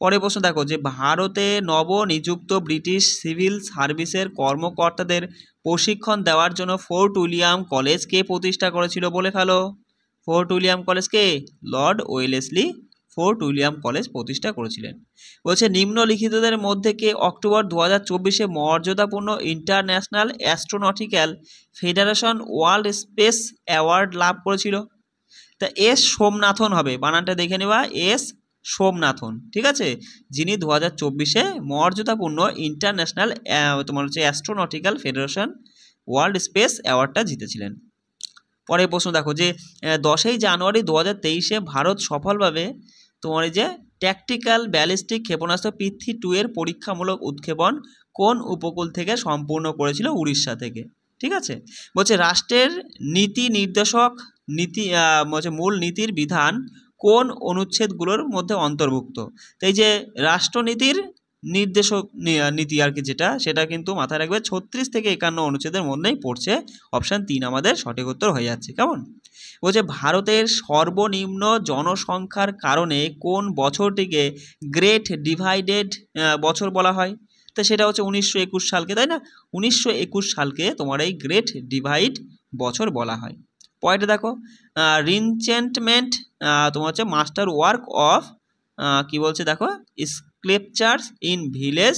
পরে প্রশ্ন দেখো, যে ভারতে নবনিযুক্ত ব্রিটিশ সিভিল সার্ভিসের কর্মকর্তাদের প্রশিক্ষণ দেওয়ার জন্য ফোর্ট উইলিয়াম কলেজ কে প্রতিষ্ঠা করেছিল বলে ফেলো? ফোর্ট উইলিয়াম কলেজকে lord Wellesley fort William college প্রতিষ্ঠা করেছিলেন। বলছে নিম্নলিখিতদের মধ্যে কে অক্টোবর 2024-এ মর্যাদাপূর্ণ international astronautical federation world space award লাভ করেছিল? তা এস সোমনাথন হবে, বানানটা দেখে নেওয়া, এস সোমনাথন। ঠিক আছে, যিনি 2024-এ মর্যাদাপূর্ণ ইন্টারন্যাশনাল তোমার হচ্ছে অ্যাস্ট্রোনটিক্যাল ফেডারেশন ওয়ার্ল্ড স্পেস অ্যাওয়ার্ডটা জিতেছিলেন। পরে প্রশ্ন দেখো, যে 10ই জানুয়ারি 2023-এ ভারত সফলভাবে তোমার এই যে ট্যাকটিক্যাল ব্যালিস্টিক ক্ষেপণাস্ত্র পৃথ্বী-2 এর পরীক্ষামূলক উৎক্ষেপণ কোন উপকূল থেকে সম্পূর্ণ করেছিল? উড়িষ্যা থেকে। ঠিক আছে, বলছে রাষ্ট্রের নীতি নির্দেশক নীতি হচ্ছে মূল নীতির বিধান কোন অনুচ্ছেদগুলোর মধ্যে অন্তর্ভুক্ত? তো এই যে রাষ্ট্রনীতির নির্দেশক নীতি আর কি যেটা, সেটা কিন্তু মাথায় রাখবে 36 থেকে 51 অনুচ্ছেদের মধ্যেই পড়ছে। অপশান 3 আমাদের সঠিক উত্তর হয়ে যাচ্ছে। কেমন? বলছে ভারতের সর্বনিম্ন জনসংখ্যার কারণে কোন বছরটিকে গ্রেট ডিভাইডেড বছর বলা হয়? তো সেটা হচ্ছে 1921 সালকে, তাই না? 1921 সালকে তোমার এই গ্রেট ডিভাইড বছর বলা হয়। পয়েন্টে দেখো, রিনচেন্টমেন্ট তোমার হচ্ছে মাস্টার ওয়ার্ক অফ কি বলছে দেখো, scriptures in village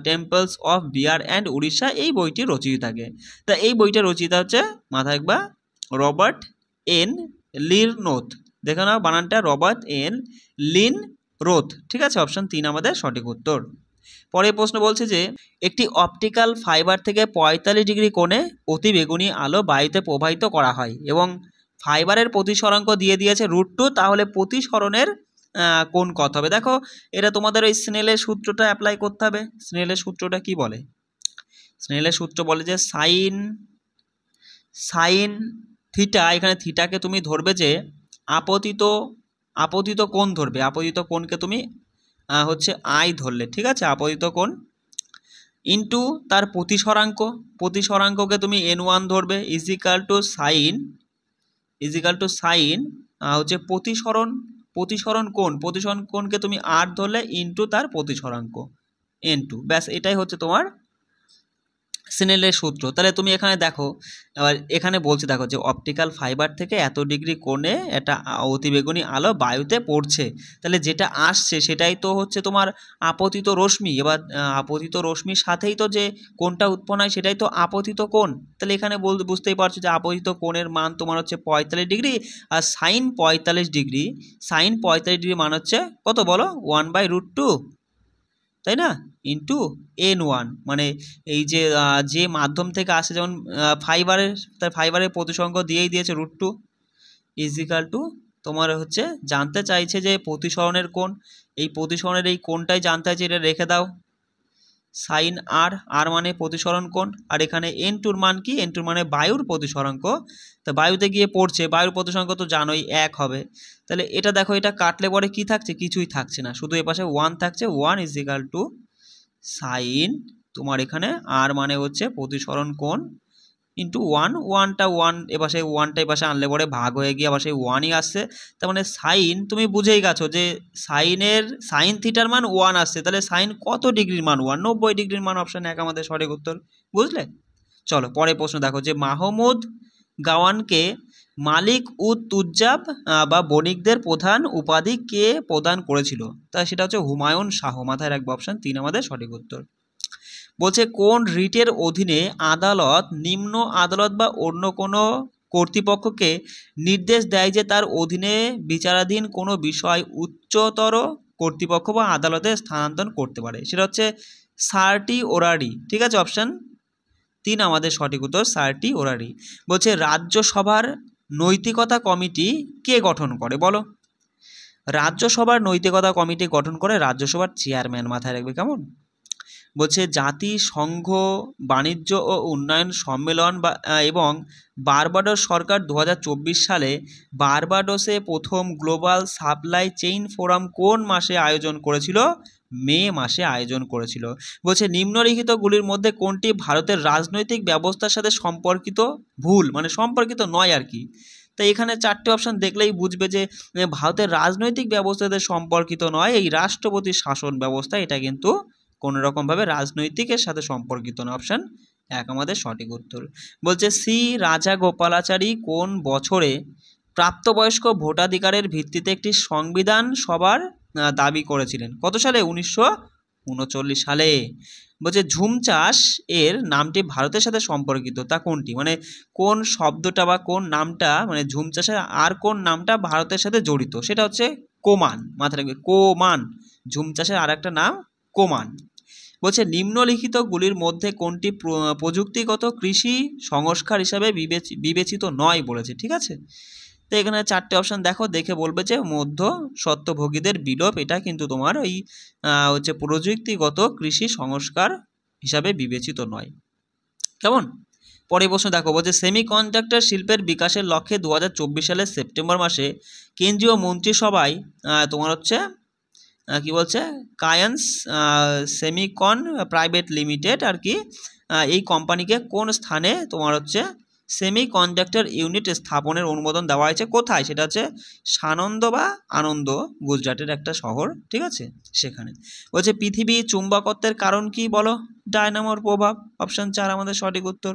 temples of Bihar and Orissa, এই বইটি রচয়িতাকে। তা এই বইটা রচয়িতা হচ্ছে মাথায় রাখবা রবার্ট এন লিনরোথ। দেখো না বানানটা, রবার্ট এন লিনরোথ। ঠিক আছে, অপশন 3 আমাদের সঠিক উত্তর। পরের প্রশ্ন বলছে যে একটি অপটিক্যাল ফাইবার থেকে 45 ডিগ্রি কোণে অতিবেগুনি আলো বায়ুতে প্রবাহিত করা হয় এবং ফাইবারের প্রতিসরাঙ্ক দিয়ে দিয়েছে √2, তাহলে প্রতিসরণের কোণ কত হবে? দেখো এটা তোমাদের ওই স্নেলের সূত্রটা অ্যাপ্লাই করতে হবে। স্নেলের সূত্রটা কি বলে? স্নেলের সূত্র বলে যে সাইন থিটা, এখানে থিটাকে তুমি ধরবে যে আপতিত কোণ ধরবে, আপতিত কোণকে তুমি হচ্ছে আই ধরলে, ঠিক আছে, আপতিত কোণ ইন্টু তার প্রতিসরাঙ্ককে তুমি n1 ধরবে, ইজিক্যাল টু সাইন হচ্ছে প্রতিসরণ কোণকে তুমি r ধরলে ইন্টু তার প্রতিসরাঙ্ক n2, ব্যাস এটাই হচ্ছে তোমার স্নেলের সূত্র। তাহলে তুমি এখানে দেখো, এবার এখানে বলছে দেখো যে অপটিক্যাল ফাইবার থেকে এত ডিগ্রি কোণে একটা অতিবেগুনি আলো বায়ুতে পড়ছে, তাহলে যেটা আসছে সেটাই তো হচ্ছে তোমার আপতিত রশ্মি। এবার আপতিত রশ্মির সাথেই তো যে কোণটা উৎপন্ন হয় সেটাই তো আপতিত কোণ। তাহলে এখানে বুঝতেই পারছো যে আপতিত কোণের মান তোমার হচ্ছে 45 ডিগ্রি, আর সাইন 45 ডিগ্রি মান হচ্ছে কত বলো? 1/√2, তাই না, ইন্টু n1, মানে এই যে মাধ্যম থেকে আসে, যেমন ফাইবারের প্রতিসরাঙ্ক দিয়েই দিয়েছে √2, ইজিক্যাল টু তোমার হচ্ছে জানতে চাইছে যে প্রতিসরণের কোণ, এই প্রতিসরণের এই কোণটাই জানতে চাইছে, এটা রেখে দাও সাইন আর মানে প্রতিসরণ কোণ, আর এখানে n2 মান কি? n2 মানে বায়ুর প্রতিসরাঙ্ক। তো বায়ুতে গিয়ে পড়ছে, বায়ুর প্রতিসরাঙ্ক তো জানোই 1 হবে। তাহলে এটা দেখো, এটা কাটলে পরে কি থাকছে? কিছুই থাকছে না, শুধু এপাশে 1 থাকছে। 1 ইজিক্যাল টু সাইন তোমার এখানে আর মানে হচ্ছে প্রতিসরণ কোণ ইন্টু 1 এপাশে 1টা এপাশে আনলে পরে ভাগ হয়ে গিয়ে আবার সেই 1ই আসছে। তার মানে সাইন, তুমি বুঝেই গেছো যে সাইন থিটার মান 1 আসছে, তাহলে সাইন কত ডিগ্রির মান? 1, 90 ডিগ্রির মান। অপশন 1 আমাদের সঠিক উত্তর। বুঝলে? চলো পরের প্রশ্ন দেখো যে মাহমুদ গাওয়ানকে মালিক উদ তুজ্জাব বা বণিকদের প্রধান উপাধি কে প্রদান করেছিল? তা সেটা হচ্ছে হুমায়ুন শাহ। মাথায় রাখবো, অপশন 3 আমাদের সঠিক উত্তর। বলছে কোন রিটের অধীনে আদালত নিম্ন আদালত বা অন্য কোনো কর্তৃপক্ষকে নির্দেশ দেয় যে তার অধীনে বিচারাধীন কোনো বিষয় উচ্চতর কর্তৃপক্ষ বা আদালতে স্থানান্তর করতে পারে? সেটা হচ্ছে সার্টিওরারি। ঠিক আছে, অপশান 3 আমাদের সঠিক উত্তর, সার্টিওরারি। বলছে রাজ্যসভার নৈতিকতা কমিটি কে গঠন করে? বলো। রাজ্যসভার নৈতিকতা কমিটি গঠন করে রাজ্যসভার চেয়ারম্যান। মাথায় রাখবে, কেমন? বলছে জাতিসংঘ বাণিজ্য ও উন্নয়ন সম্মেলন এবং বারবাডোস সরকার 2024 সালে বারবাডোসে প্রথম গ্লোবাল সাপ্লাই চেইন ফোরাম কোন মাসে আয়োজন করেছিল? মে মাসে আয়োজন করেছিল। বলছে নিম্নলিখিতগুলির মধ্যে কোনটি ভারতের রাজনৈতিক ব্যবস্থার সাথে সম্পর্কিত? ভুল, মানে সম্পর্কিত নয় আর কি। তো এখানে 4টে অপশান দেখলেই বুঝবে যে ভারতের রাজনৈতিক ব্যবস্থাতে সম্পর্কিত নয়, এই রাষ্ট্রপতির শাসন ব্যবস্থা, এটা কিন্তু কোনো রকমভাবে রাজনৈতিকের সাথে সম্পর্কিত না। অপশান 1 আমাদের সঠিক উত্তর। বলছে সি রাজাগোপালাচারী কোন বছরে প্রাপ্তবয়স্ক ভোটাধিকারের ভিত্তিতে একটি সংবিধান সভার দাবি করেছিলেন? কত সালে? 1939 সালে। বলছে ঝুম চাষ এর নামটি ভারতের সাথে সম্পর্কিত, তা কোনটি? মানে কোন শব্দটা বা কোন নামটা, মানে ঝুম চাষের আর কোন নামটা ভারতের সাথে জড়িত? সেটা হচ্ছে কোমান। মাথায় রাখবে, কোমান। ঝুম চাষের আর একটা নাম কোমান। বলছে নিম্নলিখিতগুলির মধ্যে কোনটি প্রযুক্তিগত কৃষি সংস্কার হিসাবে বিবেচিত নয় বলেছে? ঠিক আছে, তো এখানে 4টে অপশান দেখো, দেখে বলবে যে মধ্য স্বত্বভোগীদের বিলোপ, এটা কিন্তু তোমার ওই প্রযুক্তিগত কৃষি সংস্কার হিসাবে বিবেচিত নয়। কেমন? পরে প্রশ্ন দেখো, বলছে সেমিকন্ডাক্টর শিল্পের বিকাশের লক্ষ্যে 2024 সালের সেপ্টেম্বর মাসে কেন্দ্রীয় মন্ত্রিসভায় তোমার হচ্ছে কি বলছে, কায়ান্স সেমিকন প্রাইভেট লিমিটেড আর কি, এই কোম্পানিকে কোন স্থানে তোমার হচ্ছে সেমিকন্ডাক্টর ইউনিট স্থাপনের অনুমোদন দেওয়া হয়েছে, কোথায়, সেটা হচ্ছে সানন্দ বা আনন্দ, গুজরাটের একটা শহর, ঠিক আছে, সেখানে। বলছে পৃথিবী চুম্বকত্বের কারণ কি বলো, ডায়নামোর প্রভাব, অপশান 4 আমাদের সঠিক উত্তর।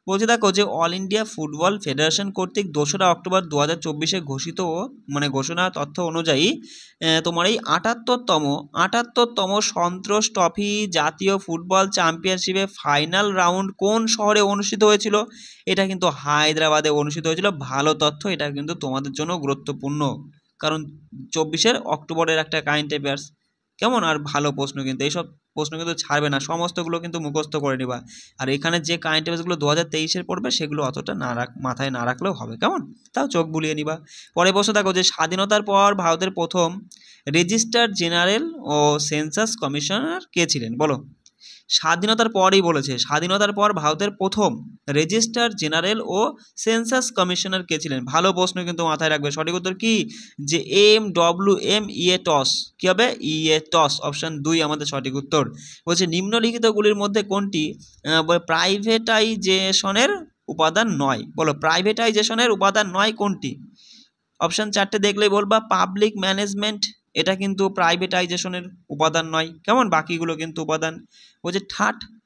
বলছে দেখো যে অল ইন্ডিয়া ফুটবল ফেডারেশন কর্তৃক 2রা অক্টোবর 2024 ঘোষিত ঘোষণা তথ্য অনুযায়ী তোমার এই 78তম সন্তোষ ট্রফি জাতীয় ফুটবল চ্যাম্পিয়নশিপে ফাইনাল রাউন্ড কোন শহরে অনুষ্ঠিত হয়েছিল, এটা কিন্তু হায়দ্রাবাদে অনুষ্ঠিত হয়েছিল। ভালো তথ্য, এটা কিন্তু তোমাদের জন্য গুরুত্বপূর্ণ, কারণ 24 অক্টোবরের একটা কারেন্ট অ্যাফেয়ার্স, কেমন, আর ভালো প্রশ্ন, কিন্তু এইসব প্রশ্ন কিন্তু ছাড়বে না, সমস্তগুলো কিন্তু মুখস্থ করে নিবা। আর এখানে যে কারেন্ট অ্যাফেয়ার্সগুলো 2023 পড়বে সেগুলো অতটা মাথায় না রাখলেও হবে, কেমন, তাও চোখ বুলিয়ে নিবা। পরে প্রশ্ন দেখো যে স্বাধীনতার পর ভারতের প্রথম রেজিস্ট্রার জেনারেল ও সেন্সাস কমিশনার কে ছিলেন বলো। স্বাধীনতার পরই বলেছে, স্বাধীনতার পর ভারতের প্রথম রেজিস্ট্রার জেনারেল ও সেন্সাস কমিশনার কে ছিলেন, ভালো প্রশ্ন কিন্তু মাথায় রাখবে। সঠিক উত্তর কি, যে MWM কী হবে, টস, অপশান 2 আমাদের সঠিক উত্তর। বলছে নিম্নলিখিতগুলির মধ্যে কোনটি প্রাইভেটাইজেশনের উপাদান নয় বলো, প্রাইভেটাইজেশনের উপাদান নয় কোনটি, অপশান 4টে দেখলেই বলবা পাবলিক ম্যানেজমেন্ট, এটা কিন্তু প্রাইভেটাইজেশনের উপাদান নয়, কেমন, বাকিগুলো কিন্তু উপাদান। বলছে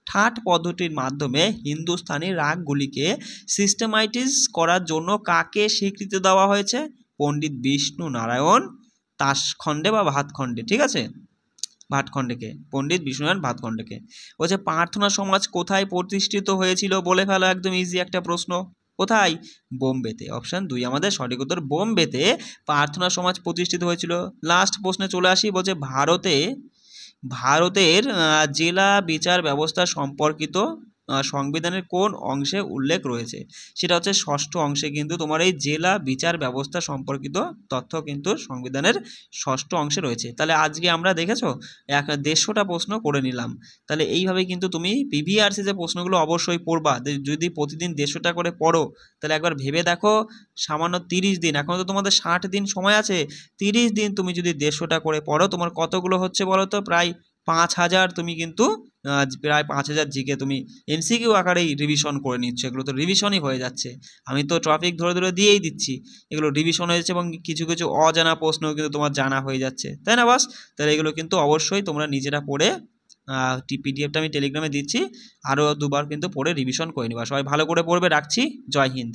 ঠাট পদ্ধতির মাধ্যমে হিন্দুস্তানি রাগগুলিকে সিস্টেমাইটিস করার জন্য কাকে স্বীকৃতি দেওয়া হয়েছে, পণ্ডিত বিষ্ণু নারায়ণ তাসখণ্ডে বা ভাতখণ্ডে, ঠিক আছে, ভাটখণ্ডেকে, পণ্ডিত বিষ্ণুনারায়ণ ভাতখণ্ডেকে। বলছে প্রার্থনা সমাজ কোথায় প্রতিষ্ঠিত হয়েছিল, বলে ফেলো, একদম ইজি একটা প্রশ্ন, কোথায়, বোম্বেতে, অপশান 2 আমাদের সঠিক উত্তর, বোম্বেতে প্রার্থনা সমাজ প্রতিষ্ঠিত হয়েছিল। লাস্ট প্রশ্নে চলে আসি, বলছে ভারতের জেলা বিচার ব্যবস্থা সম্পর্কিত সংবিধানের কোন অংশে উল্লেখ রয়েছে, সেটা হচ্ছে 6ষ্ঠ অংশে কিন্তু তোমার এই জেলা বিচার ব্যবস্থা সম্পর্কিত তথ্য কিন্তু সংবিধানের 6ষ্ঠ অংশে রয়েছে। তাহলে আজকে আমরা দেখেছো 150টা প্রশ্ন করে নিলাম। তাহলে এইভাবে কিন্তু তুমি পিভিআরসি যে প্রশ্নগুলো অবশ্যই পড়বা, যদি প্রতিদিন 150টা করে পড়ো তাহলে একবার ভেবে দেখো, সামান্য 30 দিন, এখন তো তোমাদের 60 দিন সময় আছে, 30 দিন তুমি যদি 150টা করে পড়ো, তোমার কতগুলো হচ্ছে বলো তো, প্রায় 5000, তুমি কিন্তু প্রায় 5000 জিকে তুমি এমসিকিউ আকারেই রিভিশন করে নিচ্ছ, এগুলো তো রিভিশনই হয়ে যাচ্ছে, আমি তো টপিক ধরে ধরে দিয়েই দিচ্ছি, এগুলো রিভিশন হয়ে যাচ্ছে এবং কিছু কিছু অজানা প্রশ্ন কিন্তু তোমার জানা হয়ে যাচ্ছে, তাই না বাস। তাহলে এগুলো কিন্তু অবশ্যই তোমরা নিজেরা পড়ে, পিডিএফটা আমি টেলিগ্রামে দিচ্ছি, আরও 2বার কিন্তু পড়ে রিভিশন করে নিবা। সবাই ভালো করে পড়বে, রাখছি, জয় হিন্দ।